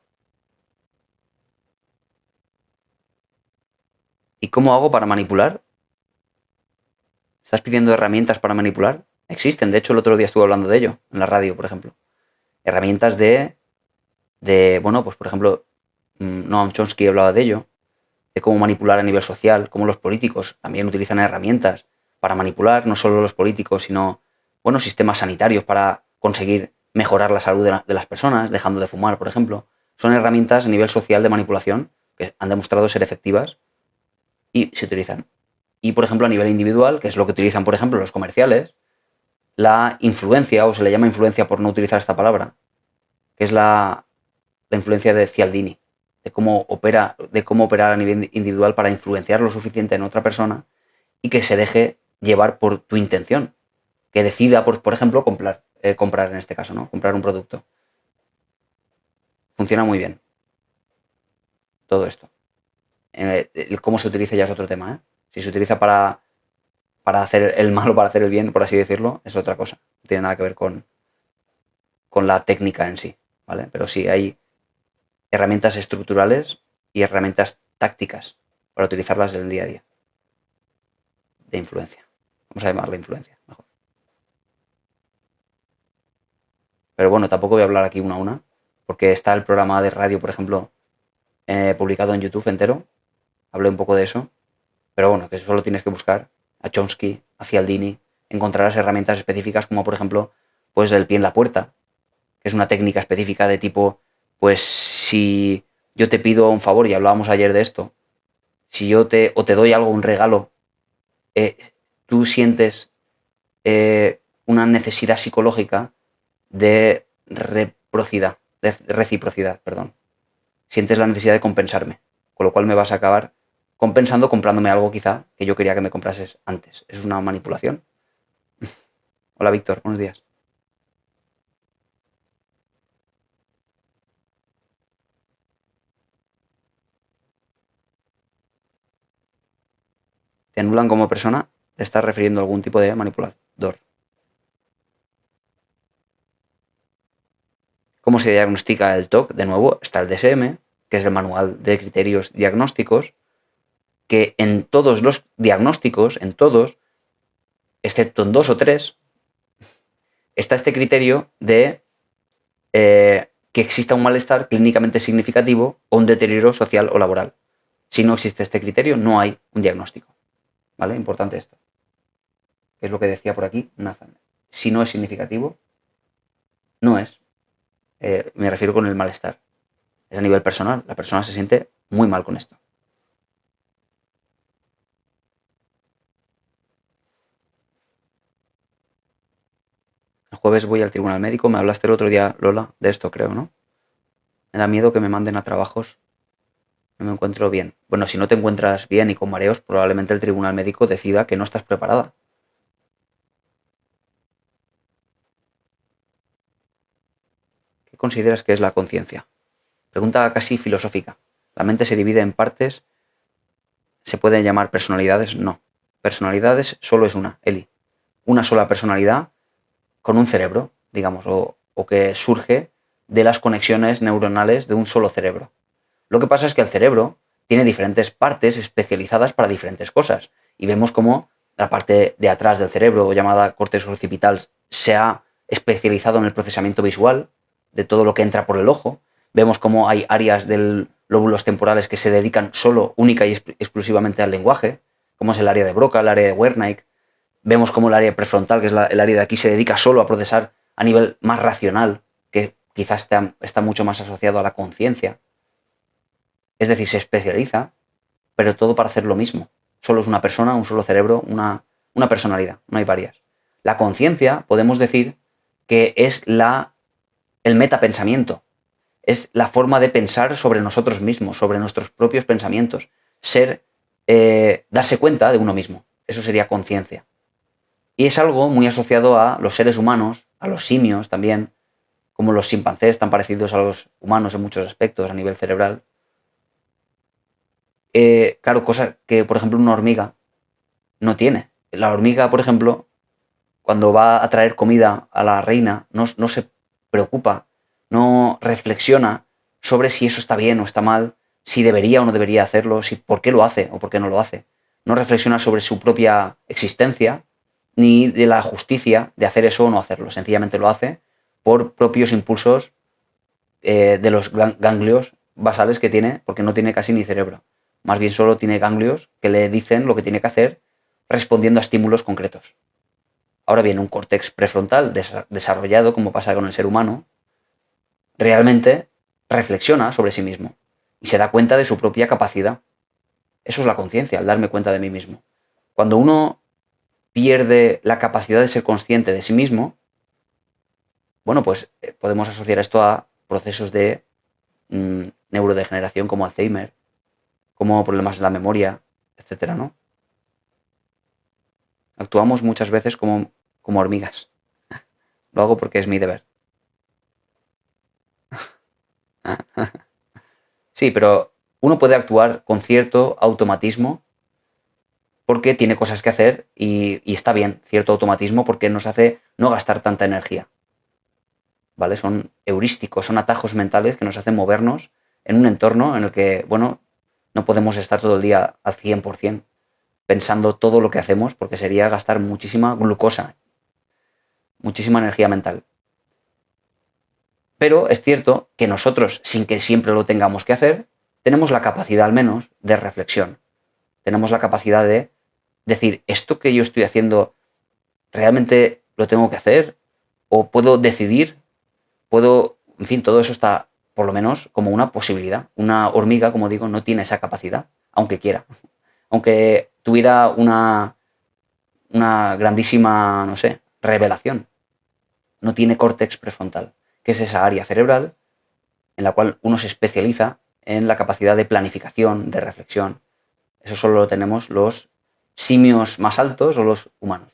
¿Y cómo hago para manipular? ¿Estás pidiendo herramientas para manipular? Existen, de hecho el otro día estuve hablando de ello, en la radio, por ejemplo. Herramientas bueno, pues por ejemplo, Noam Chomsky hablaba de ello, de cómo manipular a nivel social, cómo los políticos también utilizan herramientas para manipular, no solo los políticos, sino, bueno, sistemas sanitarios para conseguir mejorar la salud de las personas, dejando de fumar, por ejemplo. Son herramientas a nivel social de manipulación que han demostrado ser efectivas y se utilizan. Y, por ejemplo, a nivel individual, que es lo que utilizan, por ejemplo, los comerciales, la influencia, o se le llama influencia por no utilizar esta palabra, que es la influencia de Cialdini, de cómo operar a nivel individual para influenciar lo suficiente en otra persona y que se deje llevar por tu intención, que decida, por ejemplo, comprar en este caso, ¿no? Comprar un producto. Funciona muy bien todo esto. El cómo se utiliza ya es otro tema, ¿eh? Si se utiliza para hacer el mal o para hacer el bien, por así decirlo, es otra cosa. No tiene nada que ver con la técnica en sí, ¿vale? Pero sí hay herramientas estructurales y herramientas tácticas para utilizarlas en el día a día. De influencia. Vamos a llamarla influencia, mejor. Pero bueno, tampoco voy a hablar aquí una a una, porque está el programa de radio, por ejemplo, publicado en YouTube entero. Hablé un poco de eso. Pero bueno, que solo tienes que buscar a Chomsky, a Cialdini, encontrarás herramientas específicas como, por ejemplo, pues el pie en la puerta, que es una técnica específica de tipo, pues si yo te pido un favor, y hablábamos ayer de esto, si yo te doy algo, un regalo, tú sientes una necesidad psicológica de reciprocidad, perdón. Sientes la necesidad de compensarme, con lo cual me vas a acabar compensando comprándome algo quizá que yo quería que me comprases antes. Eso es una manipulación. Hola Víctor, buenos días. Te anulan como persona, te estás refiriendo a algún tipo de manipulador. ¿Cómo se diagnostica el TOC? De nuevo, está el DSM, que es el manual de criterios diagnósticos, que en todos los diagnósticos, en todos, excepto en 2 o 3, está este criterio de que exista un malestar clínicamente significativo o un deterioro social o laboral. Si no existe este criterio, no hay un diagnóstico. ¿Vale? Importante esto. Es lo que decía por aquí Nathan. Si no es significativo, no es. Me refiero con el malestar. Es a nivel personal. La persona se siente muy mal con esto. El jueves voy al tribunal médico. Me hablaste el otro día, Lola, de esto, creo, ¿no? Me da miedo que me manden a trabajos. No me encuentro bien. Bueno, si no te encuentras bien y con mareos, probablemente el tribunal médico decida que no estás preparada. ¿Qué consideras que es la conciencia? Pregunta casi filosófica. ¿La mente se divide en partes? ¿Se pueden llamar personalidades? No. Personalidades solo es una, Eli. Una sola personalidad con un cerebro, digamos, o que surge de las conexiones neuronales de un solo cerebro. Lo que pasa es que el cerebro tiene diferentes partes especializadas para diferentes cosas. Y vemos cómo la parte de atrás del cerebro, llamada córtex occipital, se ha especializado en el procesamiento visual de todo lo que entra por el ojo. Vemos cómo hay áreas del lóbulos temporales que se dedican solo, única y exclusivamente al lenguaje. como es el área de Broca, el área de Wernicke. Vemos como el área prefrontal, que es el área de aquí, se dedica solo a procesar a nivel más racional, que quizás está mucho más asociado a la conciencia. Es decir, se especializa, pero todo para hacer lo mismo. Solo es una persona, un solo cerebro, una personalidad, no hay varias. La conciencia, podemos decir, que es el metapensamiento. Es la forma de pensar sobre nosotros mismos, sobre nuestros propios pensamientos. Darse cuenta de uno mismo. Eso sería conciencia. Y es algo muy asociado a los seres humanos, a los simios también, como los chimpancés, tan parecidos a los humanos en muchos aspectos a nivel cerebral. Claro, cosa que, por ejemplo, una hormiga no tiene. La hormiga, por ejemplo, cuando va a traer comida a la reina, no se preocupa, no reflexiona sobre si eso está bien o está mal, si debería o no debería hacerlo, si por qué lo hace o por qué no lo hace. No reflexiona sobre su propia existencia, ni de la justicia de hacer eso o no hacerlo. Sencillamente lo hace por propios impulsos de los ganglios basales que tiene, porque no tiene casi ni cerebro. Más bien solo tiene ganglios que le dicen lo que tiene que hacer respondiendo a estímulos concretos. Ahora bien, un córtex prefrontal desarrollado, como pasa con el ser humano, realmente reflexiona sobre sí mismo y se da cuenta de su propia capacidad. Eso es la conciencia, el darme cuenta de mí mismo. Cuando uno pierde la capacidad de ser consciente de sí mismo, bueno, pues podemos asociar esto a procesos de neurodegeneración como Alzheimer, como problemas de la memoria, etcétera, ¿no? Actuamos muchas veces como hormigas. Lo hago porque es mi deber. Sí, pero uno puede actuar con cierto automatismo porque tiene cosas que hacer y está bien, cierto automatismo, porque nos hace no gastar tanta energía. ¿Vale? Son heurísticos, son atajos mentales que nos hacen movernos en un entorno en el que, bueno, no podemos estar todo el día al 100% pensando todo lo que hacemos, porque sería gastar muchísima glucosa, muchísima energía mental. Pero es cierto que nosotros, sin que siempre lo tengamos que hacer, tenemos la capacidad al menos de reflexión. Tenemos la capacidad de decir, ¿esto que yo estoy haciendo realmente lo tengo que hacer? ¿O puedo decidir? En fin, todo eso está por lo menos como una posibilidad. Una hormiga, como digo, no tiene esa capacidad, aunque quiera. Aunque tuviera una grandísima, no sé, revelación. No tiene córtex prefrontal, que es esa área cerebral en la cual uno se especializa en la capacidad de planificación, de reflexión. Eso solo lo tenemos los simios más altos o los humanos,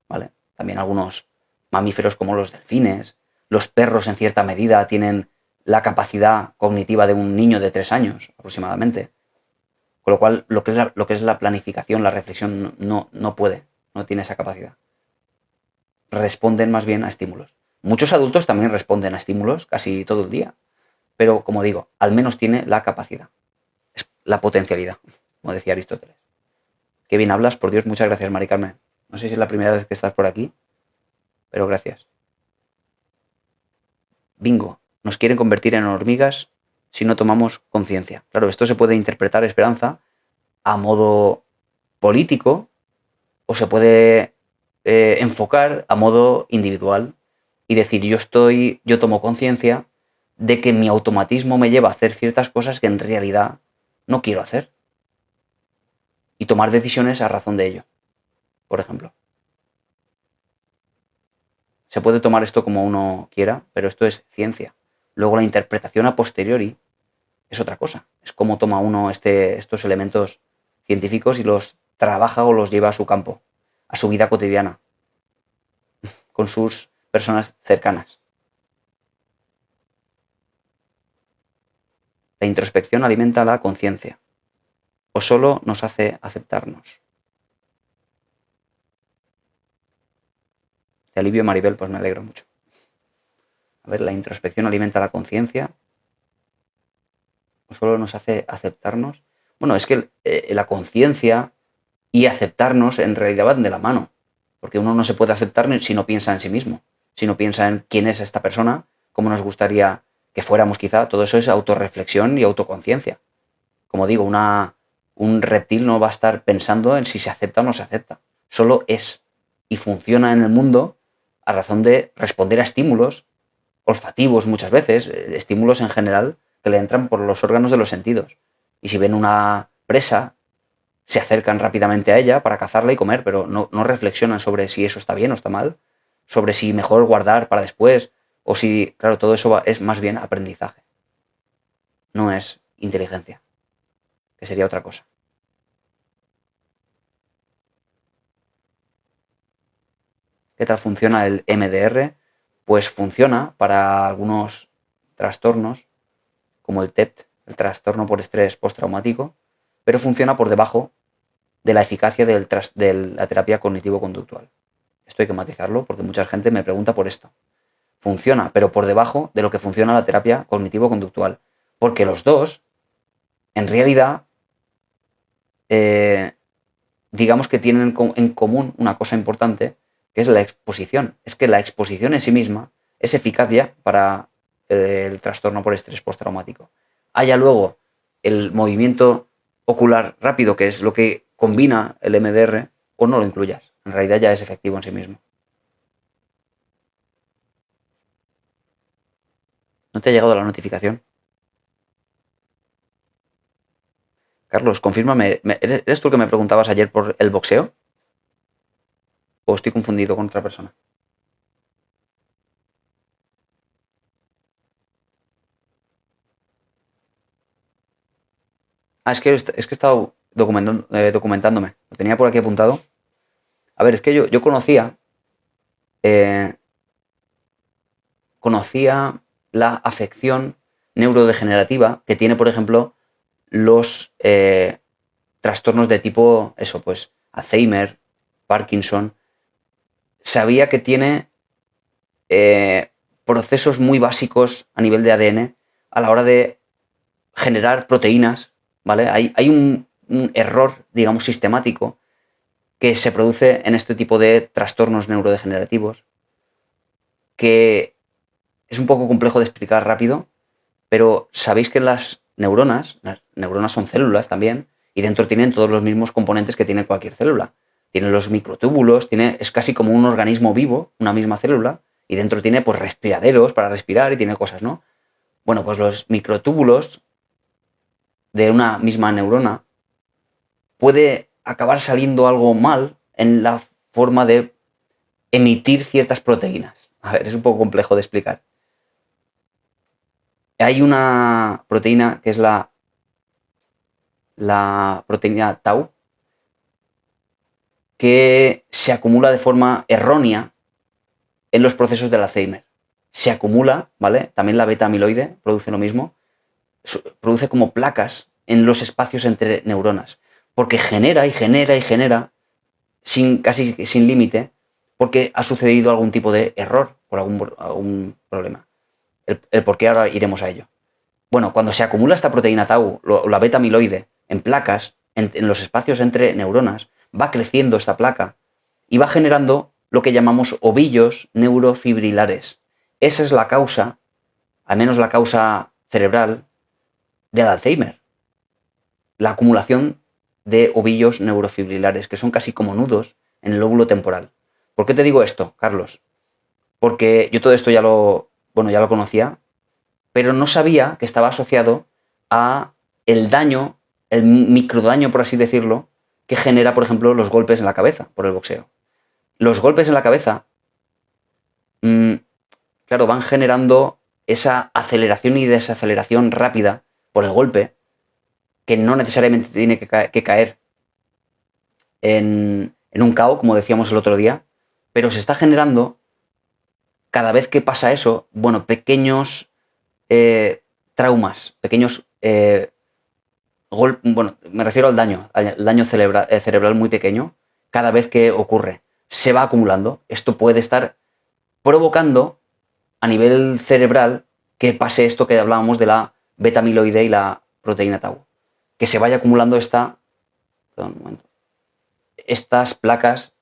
¿vale? También algunos mamíferos como los delfines, los perros en cierta medida tienen la capacidad cognitiva de un niño de 3 años aproximadamente. Con lo cual, lo que es la planificación, la reflexión, no puede, no tiene esa capacidad. Responden más bien a estímulos. Muchos adultos también responden a estímulos casi todo el día, pero como digo, al menos tiene la capacidad. Es la potencialidad, como decía Aristóteles. Qué bien hablas, por Dios, muchas gracias, Mari Carmen. No sé si es la primera vez que estás por aquí, pero gracias. Bingo, nos quieren convertir en hormigas si no tomamos conciencia. Claro, esto se puede interpretar, Esperanza, a modo político o se puede enfocar a modo individual y decir yo tomo conciencia de que mi automatismo me lleva a hacer ciertas cosas que en realidad no quiero hacer y tomar decisiones a razón de ello, por ejemplo. Se puede tomar esto como uno quiera, pero esto es ciencia. Luego la interpretación a posteriori es otra cosa. Es cómo toma uno estos elementos científicos y los trabaja o los lleva a su campo, a su vida cotidiana, con sus personas cercanas. La introspección alimenta la conciencia, o solo nos hace aceptarnos. Te alivio, Maribel, pues me alegro mucho. A ver, la introspección alimenta la conciencia, o solo nos hace aceptarnos. Bueno, es que la conciencia y aceptarnos en realidad van de la mano, porque uno no se puede aceptar si no piensa en sí mismo, si no piensa en quién es esta persona, cómo nos gustaría que fuéramos quizá. Todo eso es autorreflexión y autoconciencia. Como digo, una Un reptil no va a estar pensando en si se acepta o no se acepta. Solo es. Y funciona en el mundo a razón de responder a estímulos olfativos muchas veces, estímulos en general que le entran por los órganos de los sentidos. Y si ven una presa, se acercan rápidamente a ella para cazarla y comer, pero no reflexionan sobre si eso está bien o está mal, sobre si mejor guardar para después, o si, claro, todo eso es más bien aprendizaje. No es inteligencia, que sería otra cosa. ¿Qué tal funciona el MDR? Pues funciona para algunos trastornos, como el TEPT, el trastorno por estrés postraumático, pero funciona por debajo de la eficacia de la terapia cognitivo-conductual. Esto hay que matizarlo porque mucha gente me pregunta por esto. Funciona, pero por debajo de lo que funciona la terapia cognitivo-conductual. Porque los dos, en realidad, digamos que tienen en común una cosa importante, que es la exposición. Es que la exposición en sí misma es eficaz ya para el trastorno por estrés postraumático. Haya luego el movimiento ocular rápido, que es lo que combina el MDR, o no lo incluyas. En realidad ya es efectivo en sí mismo. ¿No te ha llegado la notificación? Carlos, confírmame, ¿eres tú el que me preguntabas ayer por el boxeo? ¿O estoy confundido con otra persona? Es que he estado documentándome. Lo tenía por aquí apuntado. A ver, es que yo eh, conocía la afección neurodegenerativa que tiene, por ejemplo, los trastornos de tipo, eso, pues, Alzheimer, Parkinson. Sabía que tiene procesos muy básicos a nivel de ADN a la hora de generar proteínas, ¿vale? Hay un error, digamos, sistemático que se produce en este tipo de trastornos neurodegenerativos, que es un poco complejo de explicar rápido, pero sabéis que las neuronas son células también, y dentro tienen todos los mismos componentes que tiene cualquier célula. Tiene los microtúbulos, es casi como un organismo vivo, una misma célula, y dentro tiene pues respiraderos para respirar y tiene cosas, ¿no? Bueno, pues los microtúbulos de una misma neurona puede acabar saliendo algo mal en la forma de emitir ciertas proteínas. A ver, es un poco complejo de explicar. Hay una proteína que es la proteína tau, que se acumula de forma errónea en los procesos del Alzheimer. Se acumula, ¿vale? También la beta amiloide produce lo mismo. Produce como placas en los espacios entre neuronas. Porque genera y genera y genera casi sin límite, porque ha sucedido algún tipo de error por algún problema. El por qué ahora iremos a ello. Bueno, cuando se acumula esta proteína tau, la beta amiloide, en placas, en los espacios entre neuronas, va creciendo esta placa y va generando lo que llamamos ovillos neurofibrilares. Esa es la causa, al menos la causa cerebral, del Alzheimer. La acumulación de ovillos neurofibrilares, que son casi como nudos en el lóbulo temporal. ¿Por qué te digo esto, Carlos? Porque yo todo esto ya lo conocía, pero no sabía que estaba asociado a el daño, el microdaño, por así decirlo, que genera, por ejemplo, los golpes en la cabeza por el boxeo. Los golpes en la cabeza, claro, van generando esa aceleración y desaceleración rápida por el golpe, que no necesariamente tiene que caer en un KO, como decíamos el otro día, pero se está generando, cada vez que pasa eso, bueno, pequeños traumas, pequeños me refiero al daño cerebral muy pequeño, cada vez que ocurre, se va acumulando. Esto puede estar provocando a nivel cerebral que pase esto que hablábamos de la beta amiloide y la proteína tau, que se vaya acumulando estas placas,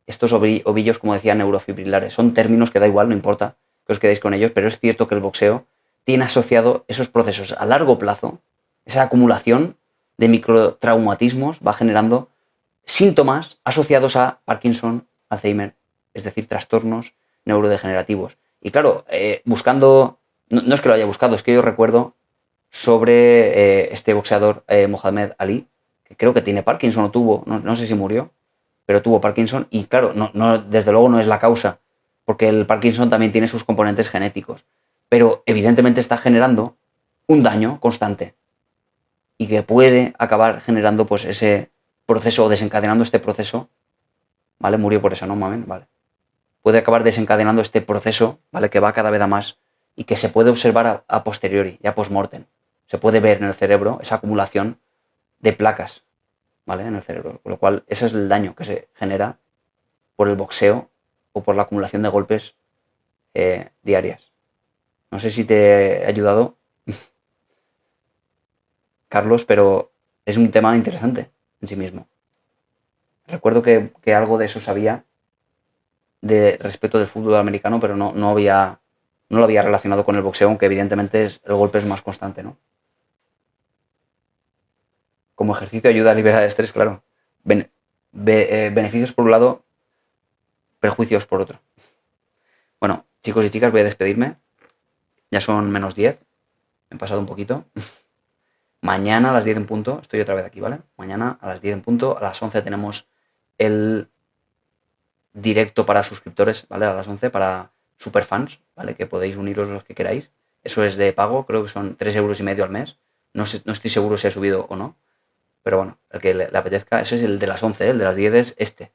estos ovillos, como decía, neurofibrilares. Son términos que da igual, no importa que os quedéis con ellos, pero es cierto que el boxeo tiene asociado esos procesos a largo plazo, esa acumulación de microtraumatismos va generando síntomas asociados a Parkinson, Alzheimer, es decir, trastornos neurodegenerativos. Y claro, buscando, no es que lo haya buscado, es que yo recuerdo sobre este boxeador Mohamed Ali, que creo que tiene Parkinson o tuvo, no sé si murió, pero tuvo Parkinson y claro, desde luego no es la causa, porque el Parkinson también tiene sus componentes genéticos, pero evidentemente está generando un daño constante y que puede acabar generando pues ese proceso o desencadenando este proceso, ¿vale? Murió por eso, ¿no, mamen? Vale. Puede acabar desencadenando este proceso, ¿vale? Que va cada vez a más y que se puede observar a posteriori, ya post-mortem. Se puede ver en el cerebro esa acumulación de placas, ¿vale? En el cerebro. Con lo cual, ese es el daño que se genera por el boxeo o por la acumulación de golpes diarias. No sé si te he ayudado, Carlos, pero es un tema interesante en sí mismo. Recuerdo que algo de eso sabía de respecto del fútbol americano, pero no lo había relacionado con el boxeo, aunque evidentemente el golpe es más constante, ¿no? Como ejercicio ayuda a liberar el estrés, claro. Beneficios por un lado, perjuicios por otro. Bueno, chicos y chicas, voy a despedirme. Ya son -10. Me he pasado un poquito. Mañana a las 10 en punto, estoy otra vez aquí, ¿vale? Mañana a las 10 en punto, a las 11 tenemos el directo para suscriptores, ¿vale? A las 11 para superfans, ¿vale? Que podéis uniros los que queráis. Eso es de pago, creo que son 3,5 € al mes. No estoy seguro si ha subido o no, pero bueno, el que le apetezca, eso es el de las 11, ¿eh? El de las 10 es este,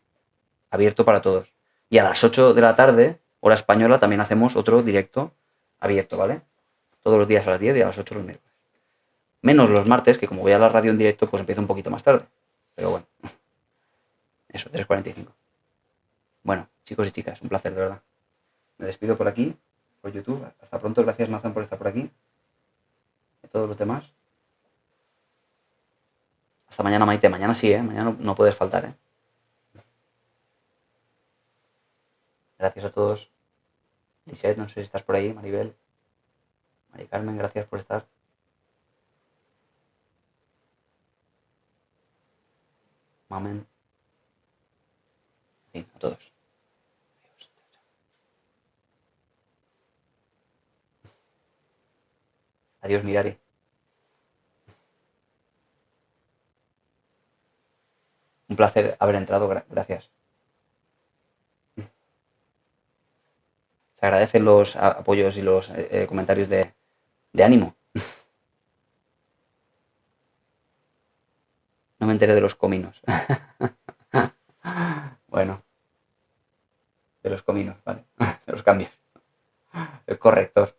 abierto para todos. Y a las 8 de la tarde, hora española, también hacemos otro directo abierto, ¿vale? Todos los días a las 10 y a las 8 los miércoles. Menos los martes, que como voy a la radio en directo, pues empiezo un poquito más tarde. Pero bueno, eso, 3:45. Bueno, chicos y chicas, un placer, de verdad. Me despido por aquí, por YouTube. Hasta pronto, gracias Nathan por estar por aquí. Y todos los demás. Hasta mañana, Maite. Mañana sí, ¿eh? Mañana no puedes faltar, ¿eh? Gracias a todos. Lisette, no sé si estás por ahí. Maribel. Mari Carmen, gracias por estar. Mamen. En fin, a todos. Adiós. Adiós, Mirari. Un placer haber entrado, gracias. Se agradecen los apoyos y los comentarios de ánimo. No me enteré de los cominos. Bueno, de los cominos, ¿vale? De los cambios. El corrector.